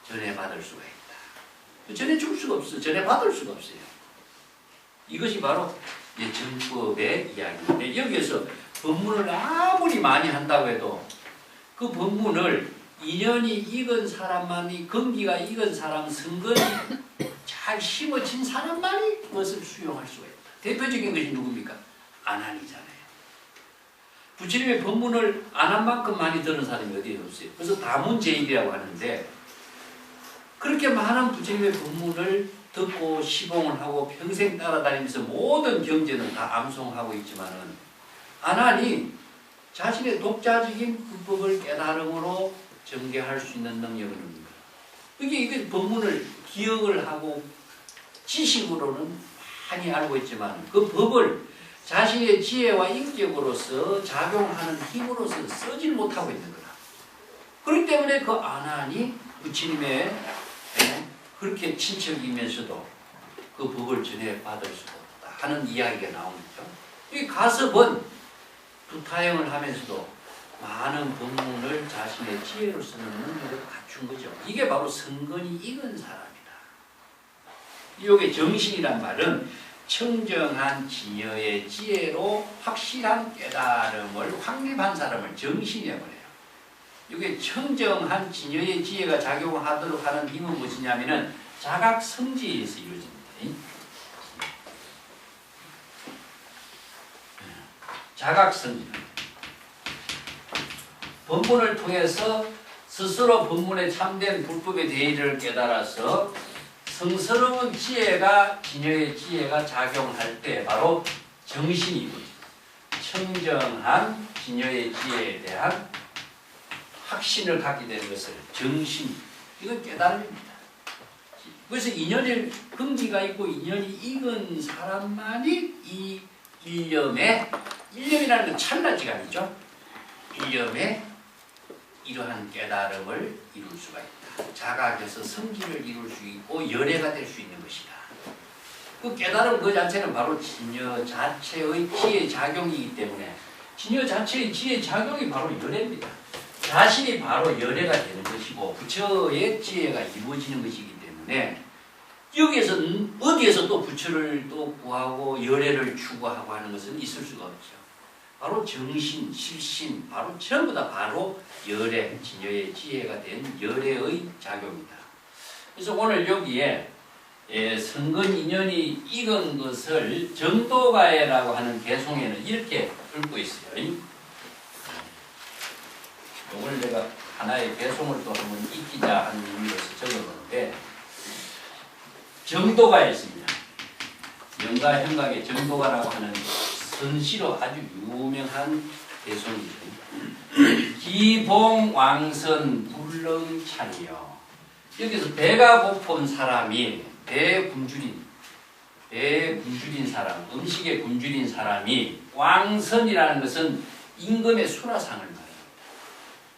Speaker 1: 전해받을 수가 있다. 전해줄 수가 없어. 전해받을 수가 없어요. 이것이 바로 정법의 이야기인데 여기에서 법문을 아무리 많이 한다고 해도 그 법문을 인연이 익은 사람만이 근기가 익은 사람 성근이 잘 심어진 사람만이 그것을 수용할 수가 있다. 대표적인 것이 누굽니까? 안한이잖아요. 부처님의 법문을 안 한 만큼 많이 들은 사람이 어디에 없어요. 그래서 다문제입이라고 하는데 그렇게 많은 부처님의 법문을 듣고 시봉을 하고 평생 따라다니면서 모든 경전을 다 암송하고 있지만은 안한이 자신의 독자적인 불법을 깨달음으로 전개할 수 있는 능력을 합니다. 이게 법문을 기억을 하고 지식으로는 많이 알고 있지만 그 법을 자신의 지혜와 인격으로서 작용하는 힘으로서 쓰질 못하고 있는 거다. 그렇기 때문에 그 안한이 부처님의 그렇게 친척이면서도 그 법을 전해받을 수가 없다 하는 이야기가 나옵니다. 이 가섭은 두타형을 하면서도 많은 법문을 자신의 지혜로 쓰는 능력을 갖춘 거죠. 이게 바로 성근이 익은 사람이다. 이게 정신이란 말은 청정한 진여의 지혜로 확실한 깨달음을 확립한 사람을 정신이라고 해요. 이게 청정한 진여의 지혜가 작용하도록 하는 힘은 무엇이냐면은 자각성지에서 이루어집니다. 자각성지. 법문을 통해서 스스로 법문에 참된 불법의 대의를 깨달아서 성스러운 지혜가 진여의 지혜가 작용할 때 바로 정신이 이루어집니다. 청정한 진여의 지혜에 대한 확신을 갖게 되는 것을 정신, 이건 깨달음입니다. 그래서 인연의 근기가 있고 인연이 익은 사람만이 이 일념이라는 건 찰나지간이죠. 일념에 이러한 깨달음을 이룰 수가 있다. 자각에서 성질을 이룰 수 있고 열애가 될 수 있는 것이다. 그 깨달음 그 자체는 바로 진여 자체의 지혜 작용이기 때문에 진여 자체의 지혜 작용이 바로 열애입니다. 자신이 바로 열애가 되는 것이고 부처의 지혜가 이루어지는 것이기 때문에 여기에서 어디에서 또 부처를 또 구하고 열애를 추구하고 하는 것은 있을 수가 없죠. 바로 정신, 실신, 바로 전부 다 바로 열애, 진여의 지혜가 된 열애의 작용이다. 그래서 오늘 여기에 성근 인연이 익은 것을 정도가해라고 하는 개송에는 이렇게 읊고 있어요. 이걸 내가 하나의 개송을 또 한번 익히자 하는 의미에서 적어놓는데 정도가에 있습니다. 영가 현각의 정도가라고 하는 선시로 아주 유명한 개송이죠. 기봉왕선 불렁찬이요. 여기서 배가 고픈 사람이 배에 굶주린 사람, 음식에 굶주린 사람이 왕선이라는 것은 임금의 수라상을 말합니다.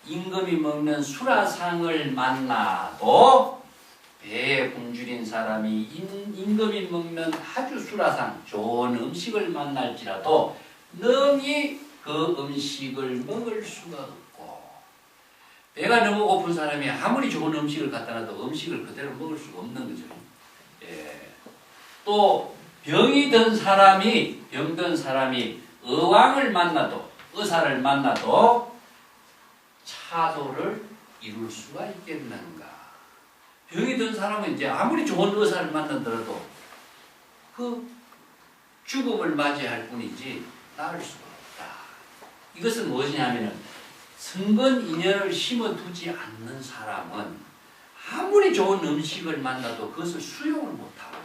Speaker 1: 임금이 먹는 수라상을 만나도 배에 굶주린 사람이 임금이 먹는 아주 수라상, 좋은 음식을 만날지라도 능히 그 음식을 먹을 수가 없고, 배가 너무 고픈 사람이 아무리 좋은 음식을 갖다 놔도 음식을 그대로 먹을 수가 없는 거죠. 또 병든 사람이 의왕을 만나도, 의사를 만나도 차도를 이룰 수가 있겠는가. 병이 든 사람은 이제 아무리 좋은 의사를 만나더라도 그 죽음을 맞이할 뿐이지 나을 수가 없다. 이것은 무엇이냐면은 성근 인연을 심어두지 않는 사람은 아무리 좋은 음식을 만나도 그것을 수용을 못하고,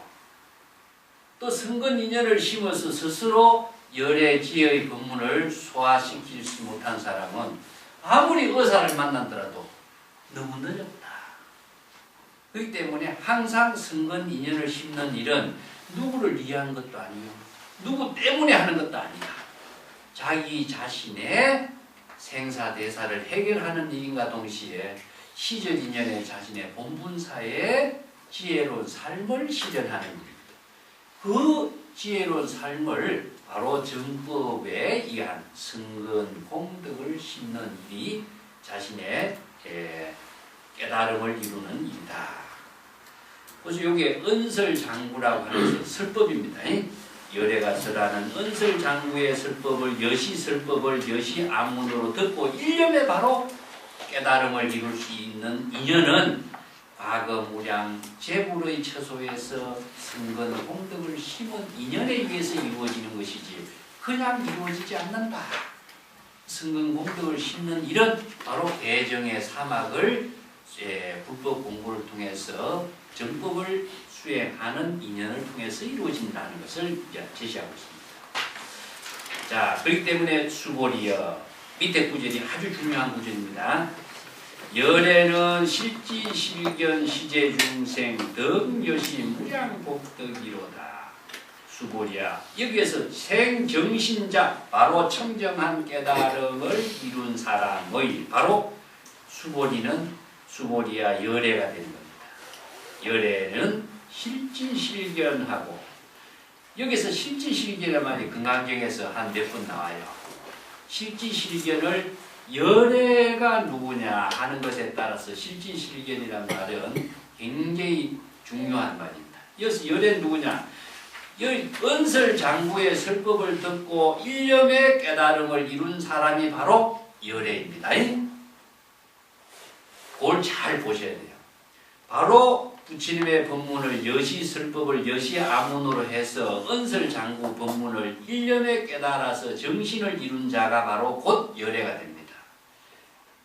Speaker 1: 또 성근 인연을 심어서 스스로 열애 지혜의 법문을 소화시킬 수 못한 사람은 아무리 의사를 만나더라도 너무 늦었다. 그렇기 때문에 항상 성근 인연을 심는 일은 누구를 위한 것도 아니요, 누구 때문에 하는 것도 아니다. 자기 자신의 생사대사를 해결하는 일인가 동시에 시적 인연에 자신의 본분사의 지혜로운 삶을 실현하는 일입니다. 그 지혜로운 삶을 바로 정법에 의한 성근 공덕을 심는 일이 자신의 깨달음을 이루는 일이다. 그래서 이게 은설장구라고 하는 설법입니다. 열애가 설하는 은설장구의 설법을 여시설법을 여시안문으로 듣고 일념에 바로 깨달음을 이룰 수 있는 인연은 과거무량 재불의 처소에서 성근 공덕을 심은 인연에 의해서 이루어지는 것이지 그냥 이루어지지 않는다. 성근 공덕을 심는 일은 바로 대정의 사막을 불법 공부를 통해서 정법을 수행하는 인연을 통해서 이루어진다는 것을 제시하고 있습니다. 자, 그렇기 때문에 수보리여, 밑에 구절이 아주 중요한 구절입니다. 열애는 실지 실견 시제 중생 덕여시 무량복덕이로다. 수보리야, 여기에서 생정신자, 바로 청정한 깨달음을 이룬 사람의 바로 수보리야 열애가 되는 겁니다. 열애는 실지실견하고, 여기서 실지실견이라는 말이 금강경에서 한 몇 번 나와요. 실지실견을 열애가 누구냐 하는 것에 따라서 실질실견이라는 말은 굉장히 중요한 말입니다. 이어서 열애 누구냐? 은설장구의 설법을 듣고 일념의 깨달음을 이룬 사람이 바로 열애입니다. 그걸 잘 보셔야 돼요. 바로 부처님의 법문을 여시설법을 여시아문으로 해서 은설장구 법문을 일념에 깨달아서 정신을 이룬 자가 바로 곧 열애가 됩니다.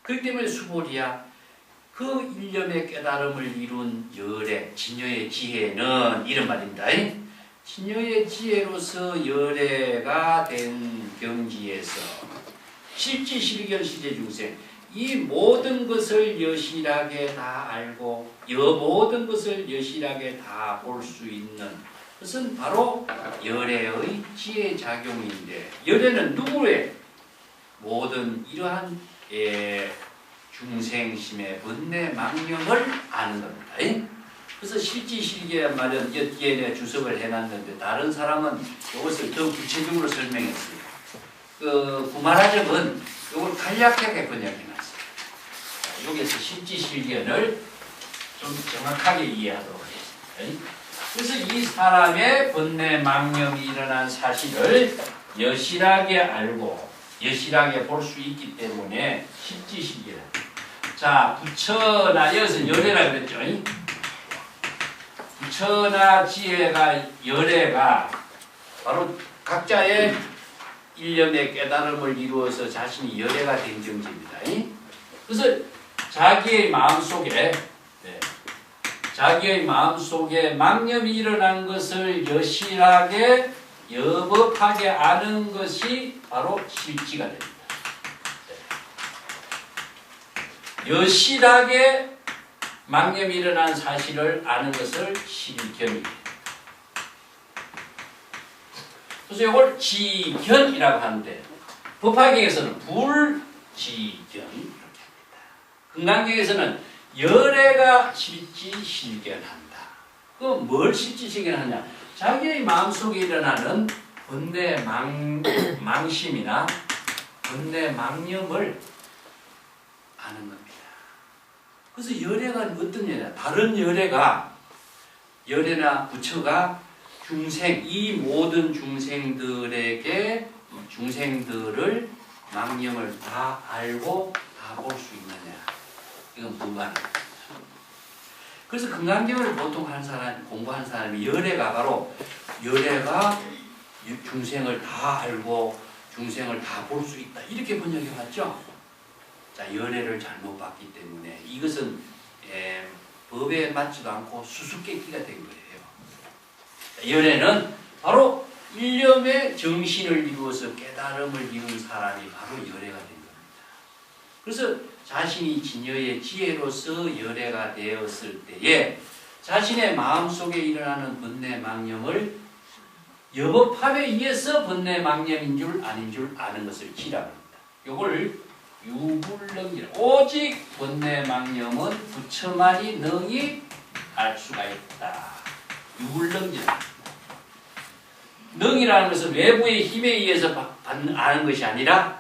Speaker 1: 그렇기 때문에 수보리야 그 일념의 깨달음을 이룬 열애, 진여의 지혜는 이런 말입니다. 진여의 지혜로서 열애가 된 경지에서 실지실견 시제중생 이 모든 것을 여실하게 다 알고 모든 것을 여실하게 다 볼 수 있는 것은 바로 열애의 지혜작용인데 열애는 누구의 모든 이러한 중생심의 번뇌 망념을 아는 겁니다. 그래서 실지실기란 말은 여기에 내가 주석을 해놨는데 다른 사람은 이것을 더 구체적으로 설명했습니다. 그 구마라적은 이걸 간략하게 번역해놨어요. 여기서 실지실견을 좀 정확하게 이해하도록 하겠습니다. 그래서 이 사람의 번뇌 망념이 일어난 사실을 여실하게 알고 여실하게 볼 수 있기 때문에 실지실견. 자, 부처나 여기서 열애라 그랬죠. 부처나 지혜가 열애가 바로 각자의 일념의 깨달음을 이루어서 자신이 열애가 된 경지입니다. 그래서 자기의 마음속에 망념이 일어난 것을 여실하게 여법하게 아는 것이 바로 실지가 됩니다. 여실하게 망념이 일어난 사실을 아는 것을 실견입니다. 그래서 이걸 지견이라고 하는데 법화경에서는 불지견 이렇게 합니다. 금강경에서는 열애가 실지실견한다. 그 뭘 실지실견하냐? 자기의 마음속에 일어나는 번뇌 망심이나 번뇌 망념을 아는 겁니다. 그래서 열애가 어떤 열애냐? 다른 열애나 부처가 이 모든 중생들을 망념을 다 알고 다 볼 수 있느냐? 이건 불가능합니다. 그래서 금강경을 보통 공부한 사람이 열애가 중생을 다 알고 중생을 다 볼 수 있다. 이렇게 번역해 봤죠? 자, 열애를 잘못 봤기 때문에 이것은 법에 맞지도 않고 수수께끼가 된 거예요. 열애는 바로 일념의 정신을 이루어서 깨달음을 이룬 사람이 바로 열애가 된 겁니다. 그래서 자신이 진여의 지혜로서 열애가 되었을 때에 자신의 마음속에 일어나는 번뇌 망념을 여법함에 의해서 번뇌 망념인 줄 아닌 줄 아는 것을 지라고 합니다. 이걸 유불능이라. 오직 번뇌 망념은 부처만이 능히 알 수가 있다. 유불능이라. 능이라는 것은 외부의 힘에 의해서 아는 것이 아니라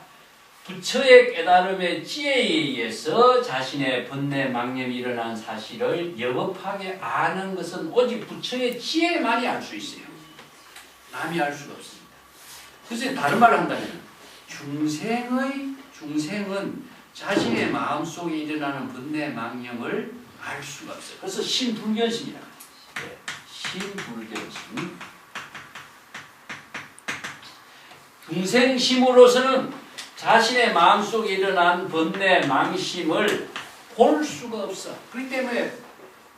Speaker 1: 부처의 깨달음의 지혜에 의해서 자신의 번뇌 망념이 일어난 사실을 여법하게 아는 것은 오직 부처의 지혜만이 알 수 있어요. 남이 알 수가 없습니다. 그래서 다른 말을 한다면 중생은 자신의 마음속에 일어나는 번뇌 망념을 알 수가 없어요. 그래서 신불견심이라고 해요. 신불견심. 중생심으로서는 자신의 마음속에 일어난 번뇌 망심을 볼 수가 없어. 그렇기 때문에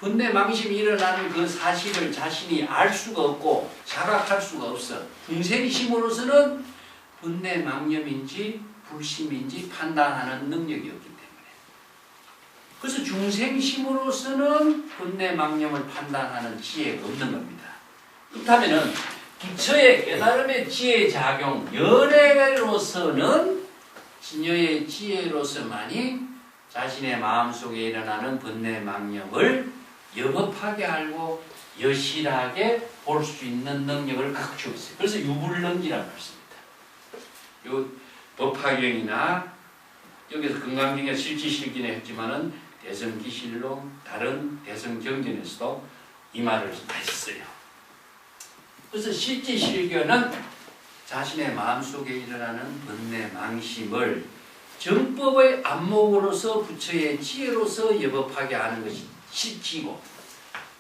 Speaker 1: 번뇌 망심이 일어나는 그 사실을 자신이 알 수가 없고 자각할 수가 없어. 중생심으로서는 번뇌 망념인지 불심인지 판단하는 능력이 없기 때문에. 그래서 중생심으로서는 번뇌 망념을 판단하는 지혜가 없는 겁니다. 그렇다면은 부처의 깨달음의 지혜 작용, 열애로서는 진여의 지혜로서만이 자신의 마음속에 일어나는 번뇌 망념을 여법하게 알고 여실하게 볼 수 있는 능력을 갖추고 있어요. 그래서 유불능이라고 했습니다. 요 법화경이나 건강경에 실지실기는 했지만은 대성기실로 다른 대성경전에서도 이 말을 했어요. 그래서 실지실견은 자신의 마음속에 일어나는 번뇌 망심을 정법의 안목으로서 부처의 지혜로서 여법하게 하는 것이 실지고,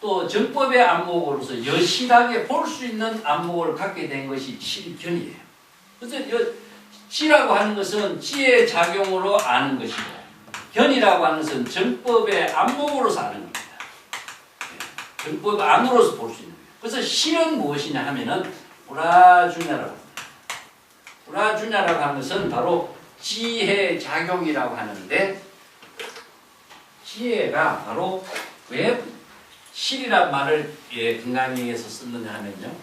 Speaker 1: 또 정법의 안목으로서 여실하게 볼 수 있는 안목을 갖게 된 것이 실견이에요. 그래서 지라고 하는 것은 지혜의 작용으로 아는 것이고, 견이라고 하는 것은 정법의 안목으로서 아는 겁니다. 정법의 안으로서 볼 수 있는 거예요. 그래서 실은 무엇이냐 하면은 불아주냐라고 합니다. 불아주냐라고 하는 것은 바로 지혜의 작용이라고 하는데, 지혜가 바로 왜 실이란 말을 건강경에서 쓰느냐 하면요,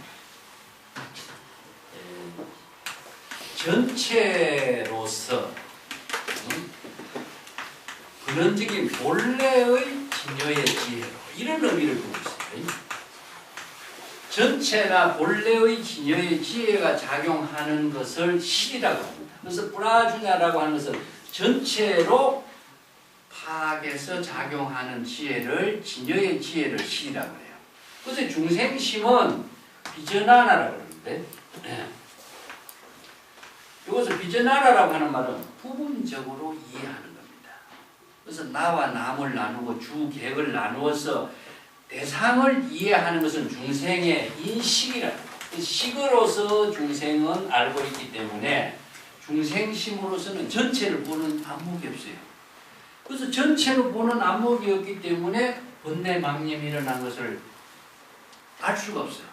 Speaker 1: 전체로서 근원적인 본래의 진여의 지혜로, 이런 의미를 두고 있습니다. 전체나 본래의 진여의 지혜가 작용하는 것을 실이라고 합니다. 그래서 불아주냐라고 하는 것은 전체로 파악해서 작용하는 지혜를, 진여의 지혜를 실이라고 해요. 그래서 중생심은 비전하나라고 하는데, 이것을 비전하나라고 하는 말은 부분적으로 이해하는 겁니다. 그래서 나와 남을 나누고 주객을 나누어서 대상을 이해하는 것은 중생의 인식이라고 해요. 식으로서 중생은 알고 있기 때문에 중생심으로서는 전체를 보는 안목이 없어요. 그래서 전체로 보는 안목이 없기 때문에 번뇌 망념이 일어난 것을 알 수가 없어요.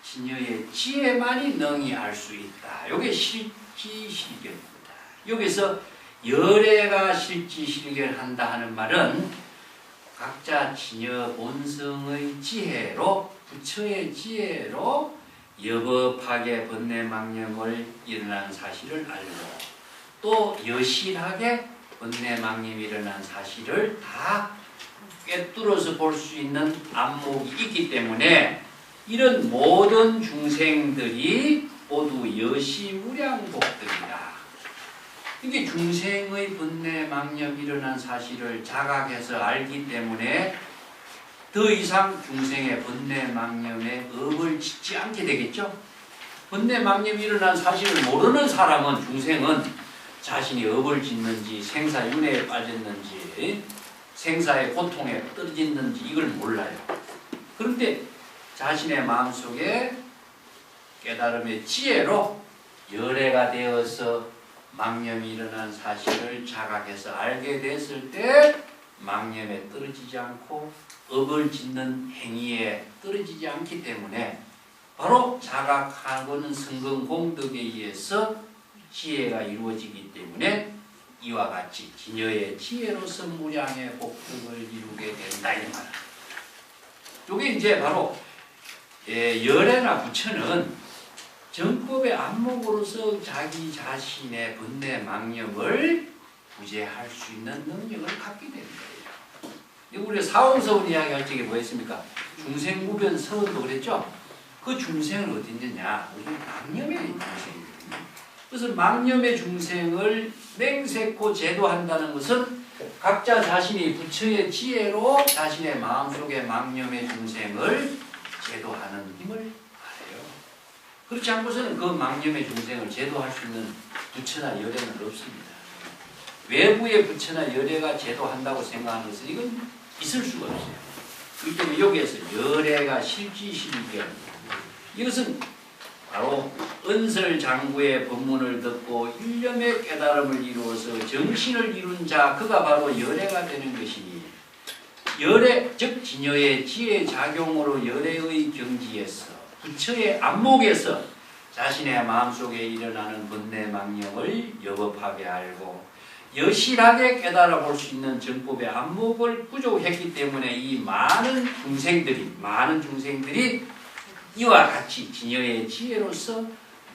Speaker 1: 진여의 지혜만이 능히 알 수 있다. 이게 실지실견입니다. 여기서 열애가 실지실견한다 하는 말은 각자 진여 본성의 지혜로, 부처의 지혜로 여법하게 번뇌 망념을 일어난 사실을 알고, 또 여실하게 번뇌 망념이 일어난 사실을 다 꿰뚫어서 볼 수 있는 안목이 있기 때문에 이런 모든 중생들이 모두 여시무량복들이다. 이게 중생의 번뇌 망념이 일어난 사실을 자각해서 알기 때문에 더 이상 중생의 번뇌 망념에 업을 짓지 않게 되겠죠. 번뇌 망념이 일어난 사실을 모르는 사람은, 중생은 자신이 업을 짓는지, 생사윤회에 빠졌는지, 생사의 고통에 떨어졌는지 이걸 몰라요. 그런데 자신의 마음속에 깨달음의 지혜로 열애가 되어서 망념이 일어난 사실을 자각해서 알게 됐을 때 망념에 떨어지지 않고 업을 짓는 행위에 떨어지지 않기 때문에 바로 자각하고는 성근공덕에 의해서 지혜가 이루어지기 때문에 이와 같이 진여의 지혜로서 무량의 복덕을 이루게 된다, 이 말입니다. 이게 이제 바로 열애나 부처는 정법의 안목으로서 자기 자신의 번뇌 망념을 구제할 수 있는 능력을 갖게 되는 거예요. 우리 사원서원 이야기할 적에 뭐였습니까? 중생무변 서원도 그랬죠? 그 중생은 어디 있느냐? 우리 망념의 중생이거든요. 그래서 망념의 중생을 맹세코 제도한다는 것은 각자 자신이 부처의 지혜로 자신의 마음속의 망념의 중생을 제도하는 힘을 말해요. 그렇지 않고서는 그 망념의 중생을 제도할 수 있는 부처나 열애는 없습니다. 외부의 부처나 열애가 제도한다고 생각하는 것은 이건 있을 수가 없어요. 그렇기 때문에 여기에서 열애가 실지실견, 이것은 바로 은설장구의 법문을 듣고 일념의 깨달음을 이루어서 정신을 이룬 자, 그가 바로 열애가 되는 것이니, 열애, 즉 진여의 지혜 작용으로 열애의 경지에서, 부처의 안목에서 자신의 마음속에 일어나는 번뇌 망념을 여법하게 알고 여실하게 깨달아 볼 수 있는 정법의 안목을 구조했기 때문에 이 많은 중생들이 이와 같이 진여의 지혜로서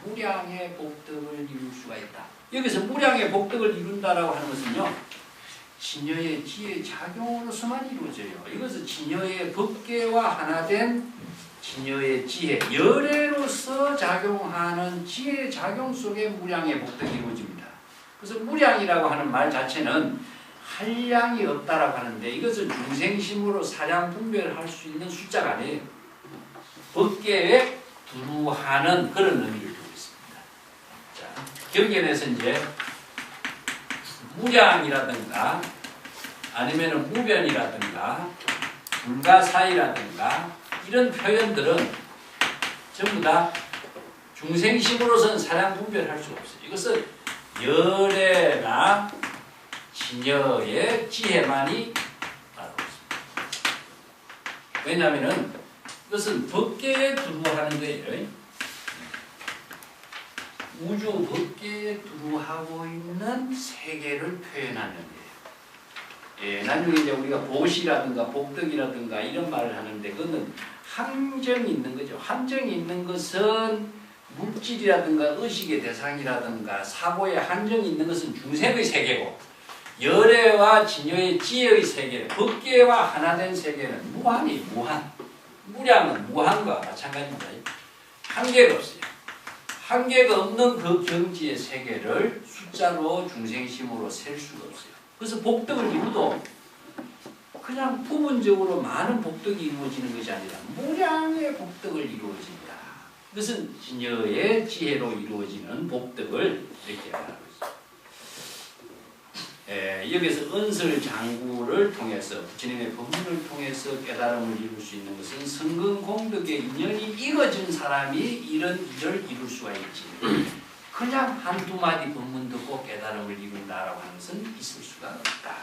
Speaker 1: 무량의 복덕을 이룰 수가 있다. 여기서 무량의 복덕을 이룬다라고 하는 것은요, 진여의 지혜 작용으로서만 이루어져요. 이것은 진여의 법계와 하나된 진여의 지혜, 열애로서 작용하는 지혜 작용 속에 무량의 복덕이 이루어집니다. 그래서 무량이라고 하는 말 자체는 한량이 없다라고 하는데 이것은 중생심으로 사량 분별할 수 있는 숫자가 아니에요. 법계에 두루하는 그런 의미를 두고 있습니다. 자, 경전에서 이제 무량이라든가 아니면 무변이라든가 불가사의라든가 이런 표현들은 전부 다 중생심으로서는 사량 분별할 수가 없어요. 이것은 열애나 진여의 지혜만이 따르고 있습니다. 왜냐하면 이것은 법계에 두루하는 거예요. 우주 법계에 두루하고 있는 세계를 표현하는 거예요. 예, 나중에 이제 우리가 보시라든가 복덕이라든가 이런 말을 하는데 그거는 함정이 있는 거죠. 함정이 있는 것은 물질이라든가 의식의 대상이라든가 사고의 함정이 있는 것은 중생의 세계고 열애와 진여의 지혜의 세계, 법계와 하나 된 세계는 무한이 무한. 무량은 무한과 마찬가지입니다. 한계가 없어요. 한계가 없는 그 경지의 세계를 숫자로 중생심으로 셀 수가 없어요. 그래서 복덕을 이루도 그냥 부분적으로 많은 복덕이 이루어지는 것이 아니라 무량의 복덕을 이루어진다. 그것은 진여의 지혜로 이루어지는 복덕을 이렇게 말하고 있습니다. 여기서 은설장구를 통해서 부처님의 법문을 통해서 깨달음을 이룰 수 있는 것은 성근공덕의 인연이 익어진 사람이 이런 일을 이룰 수가 있지. 그냥 한두 마디 법문 듣고 깨달음을 이룬다라고 하는 것은 있을 수가 없다.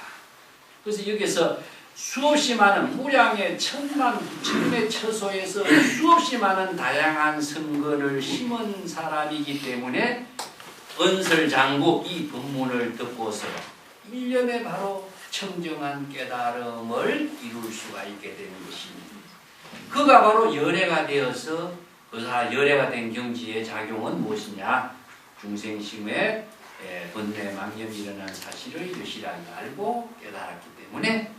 Speaker 1: 그래서 여기서 수없이 많은 무량의 천만 부처님의 처소에서 수없이 많은 다양한 성근을 심은 사람이기 때문에 은설장구 이 법문을 듣고서 일념에 바로 청정한 깨달음을 이룰 수가 있게 되는 것입니다. 그가 바로 열애가 되어서 그 열애가 된 경지의 작용은 무엇이냐? 중생심에 번뇌 망념이 일어난 사실을 유실하게 알고 깨달았기 때문에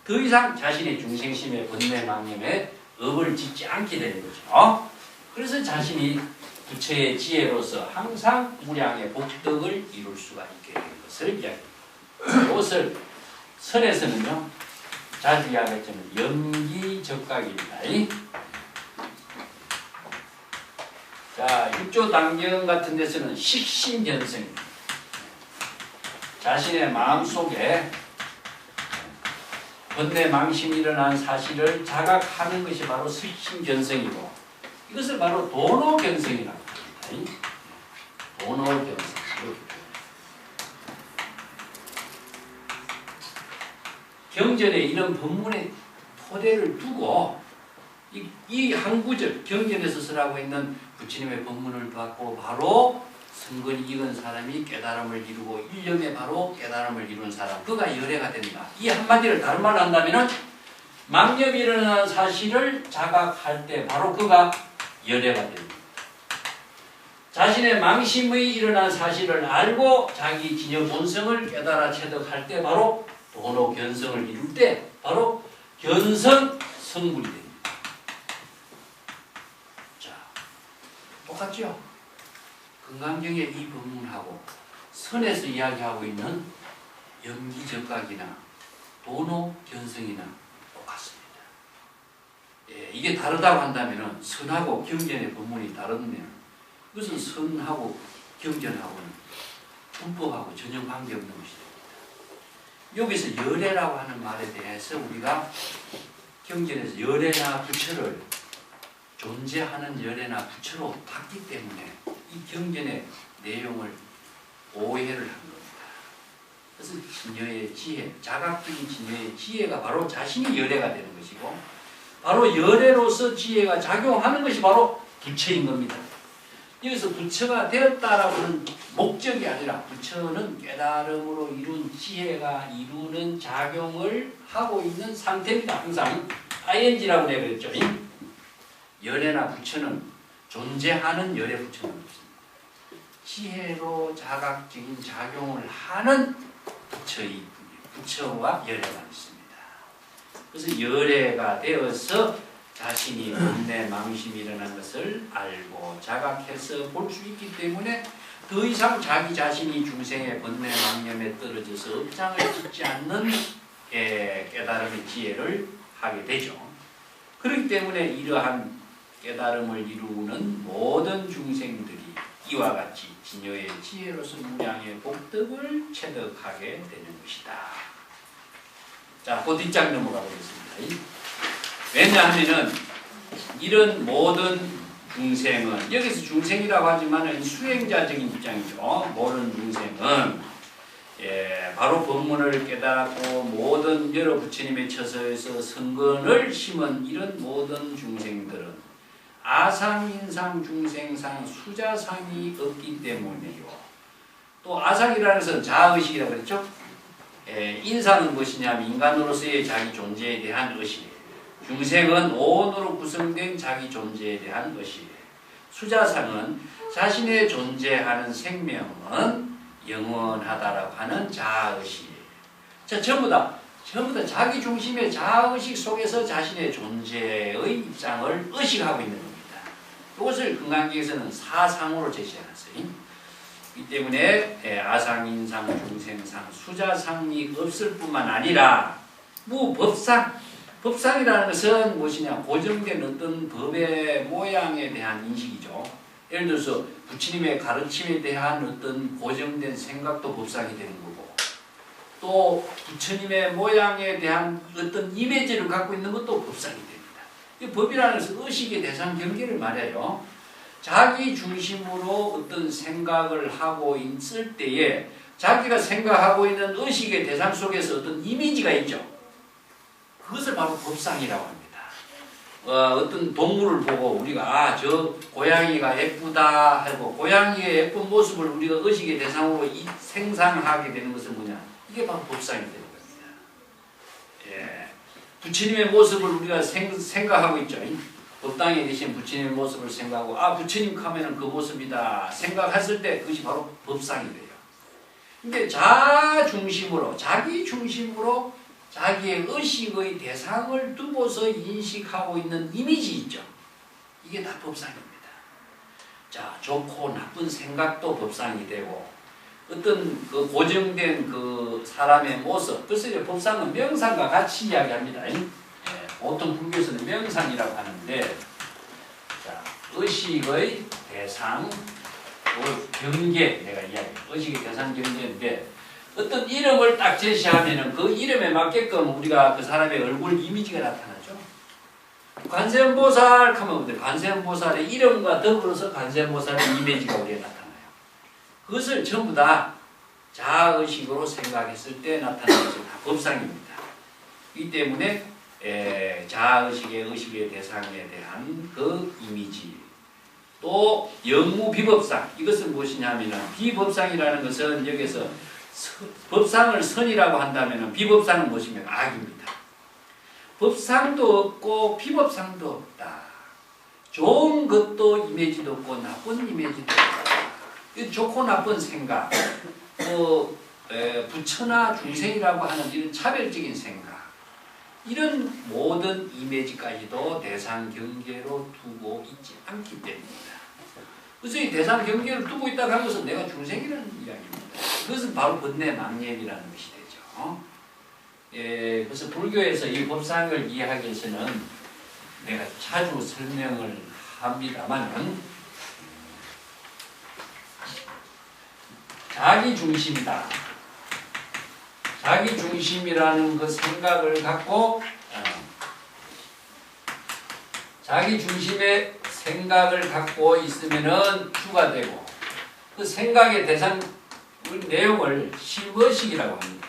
Speaker 1: 더 이상 자신의 중생심의 번뇌 망념에 업을 짓지 않게 되는 거죠. 그래서 자신이 부처의 지혜로서 항상 무량의 복덕을 이룰 수가 있게 된 것을 이야기합니다. 이것을 선에서는요 자주 이야기했지만 염기적각입니다. 자, 육조당경 같은 데서는 식신견성입니다. 자신의 마음속에 번뇌 망심이 일어난 사실을 자각하는 것이 바로 식신견성이고 이것을 바로 도노견성이라고 합니다. 도노견성. 경전에 이런 법문의 토대를 두고 이 한 구절 경전에서 쓰라고 있는 부처님의 법문을 받고 바로 성근이 익은 사람이 깨달음을 이루고 일념에 바로 깨달음을 이룬 사람 그가 열애가 된다. 이 한마디를 다른 말로 한다면 망념이 일어나는 사실을 자각할 때 바로 그가 열애가 됩니다. 자신의 망심의 일어난 사실을 알고 자기 진여 본성을 깨달아 체득할 때 바로 도노 견성을 이룰 때 바로 견성 성불이 됩니다. 자, 똑같죠? 금강경의 이 법문하고 선에서 이야기하고 있는 염기적각이나 도노 견성이나 똑같습니다. 예, 이게 다르다고 한다면 선하고 경전의 법문이 다르면 그것은 선하고 경전하고는 불법하고 전혀 관계없는 것이다. 여기서 열애라고 하는 말에 대해서 우리가 경전에서 열애나 부처를 존재하는 열애나 부처로 봤기 때문에 이 경전의 내용을 오해를 한 겁니다. 그래서 진여의 지혜, 자각적인 진여의 지혜가 바로 자신이 열애가 되는 것이고 바로 열애로서 지혜가 작용하는 것이 바로 부처인 겁니다. 여기서 부처가 되었다라고 하는 목적이 아니라 부처는 깨달음으로 이룬 지혜가 이루는 작용을 하고 있는 상태입니다. 항상 ing라고 내버렸죠. 열애나 부처는 존재하는 열애 부처는 없습니다. 지혜로 자각적인 작용을 하는 부처와 열애가 있습니다. 그래서 열애가 되어서 자신이 번뇌 망심이 일어난 것을 알고 자각해서 볼 수 있기 때문에 더 이상 자기 자신이 중생의 번뇌망념에 떨어져서 업장을 짓지 않는 깨달음의 지혜를 하게 되죠. 그렇기 때문에 이러한 깨달음을 이루는 모든 중생들이 이와 같이 진여의 지혜로서 무량의 복덕을 체득하게 되는 것이다. 자, 그 뒷장 넘어가 보겠습니다. 왜냐하면 이런 모든 중생은, 여기서 중생이라고 하지만 수행자적인 입장이죠. 모든 중생은 바로 법문을 깨닫고 모든 여러 부처님의 처소에서 선건을 심은 이런 모든 중생들은 아상, 인상, 중생상, 수자상이 없기 때문이요. 또 아상이라는 것은 자아의식이라고 그랬죠. 인상은 무엇이냐면 인간으로서의 자기 존재에 대한 의식. 중생은 오온으로 구성된 자기 존재에 대한 의식. 수자상은 자신의 존재하는 생명은 영원하다라고 하는 자아의식. 자, 전부 다 자기 중심의 자아의식 속에서 자신의 존재의 입장을 의식하고 있는 겁니다. 이것을 금강경에서는 사상으로 제시해놨어요. 이 때문에 아상, 인상, 중생상, 수자상이 없을 뿐만 아니라 법상이라는 것은 무엇이냐? 고정된 어떤 법의 모양에 대한 인식이죠. 예를 들어서 부처님의 가르침에 대한 어떤 고정된 생각도 법상이 되는 거고, 또 부처님의 모양에 대한 어떤 이미지를 갖고 있는 것도 법상이 됩니다. 이 법이라는 것은 의식의 대상 경계를 말해요. 자기 중심으로 어떤 생각을 하고 있을 때에 자기가 생각하고 있는 의식의 대상 속에서 어떤 이미지가 있죠. 그것을 바로 법상이라고 합니다. 어떤 동물을 보고 우리가 저 고양이가 예쁘다 하고 고양이의 예쁜 모습을 우리가 의식의 대상으로 생상하게 되는 것은 뭐냐? 이게 바로 법상이 되는 겁니다. 부처님의 모습을 우리가 생각하고 있죠. 법당에 계신 부처님의 모습을 생각하고 부처님 하면은 그 모습이다 생각했을 때 그것이 바로 법상이 돼요. 근데 자기 중심으로 자기의 의식의 대상을 두고서 인식하고 있는 이미지 있죠. 이게 다 법상입니다. 자, 좋고 나쁜 생각도 법상이 되고 어떤 그 고정된 그 사람의 모습, 그래서 이제 법상은 명상과 같이 이야기합니다. 보통 불교에서는 명상이라고 하는데, 자, 의식의 대상, 경계, 내가 이야기해요. 의식의 대상 경계인데, 어떤 이름을 딱 제시하면은 그 이름에 맞게끔 우리가 그 사람의 얼굴 이미지가 나타나죠. 관세음보살 하면 관세음보살의 이름과 더불어서 관세음보살의 이미지가 우리에 나타나요. 그것을 전부 다 자아의식으로 생각했을 때 나타나는 것이 다 법상입니다. 이 때문에 자아의식의 의식의 대상에 대한 그 이미지, 또 영무 비법상, 이것은 무엇이냐면 비법상이라는 것은 여기서 법상을 선이라고 한다면 비법상은 무엇이냐면 악입니다. 법상도 없고 비법상도 없다. 좋은 것도 이미지도 없고 나쁜 이미지도 없다. 좋고 나쁜 생각, 부처나 중생이라고 하는 이런 차별적인 생각, 이런 모든 이미지까지도 대상 경계로 두고 있지 않기 때문입니다. 그래서 이 대상 경계를 두고 있다고 하는 것은 내가 중생이라는 이야기입니다. 그것은 바로 번뇌망념이라는 것이 되죠. 그래서 불교에서 이 법상을 이해하기 위해서는 내가 자주 설명을 합니다만 자기 중심이다. 자기 중심이라는 그 생각을 갖고 자기 중심의 생각을 갖고 있으면은 주가 되고 그 생각의 대상 내용을 심의식이라고 합니다.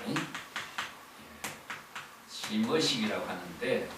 Speaker 1: 심의식이라고 하는데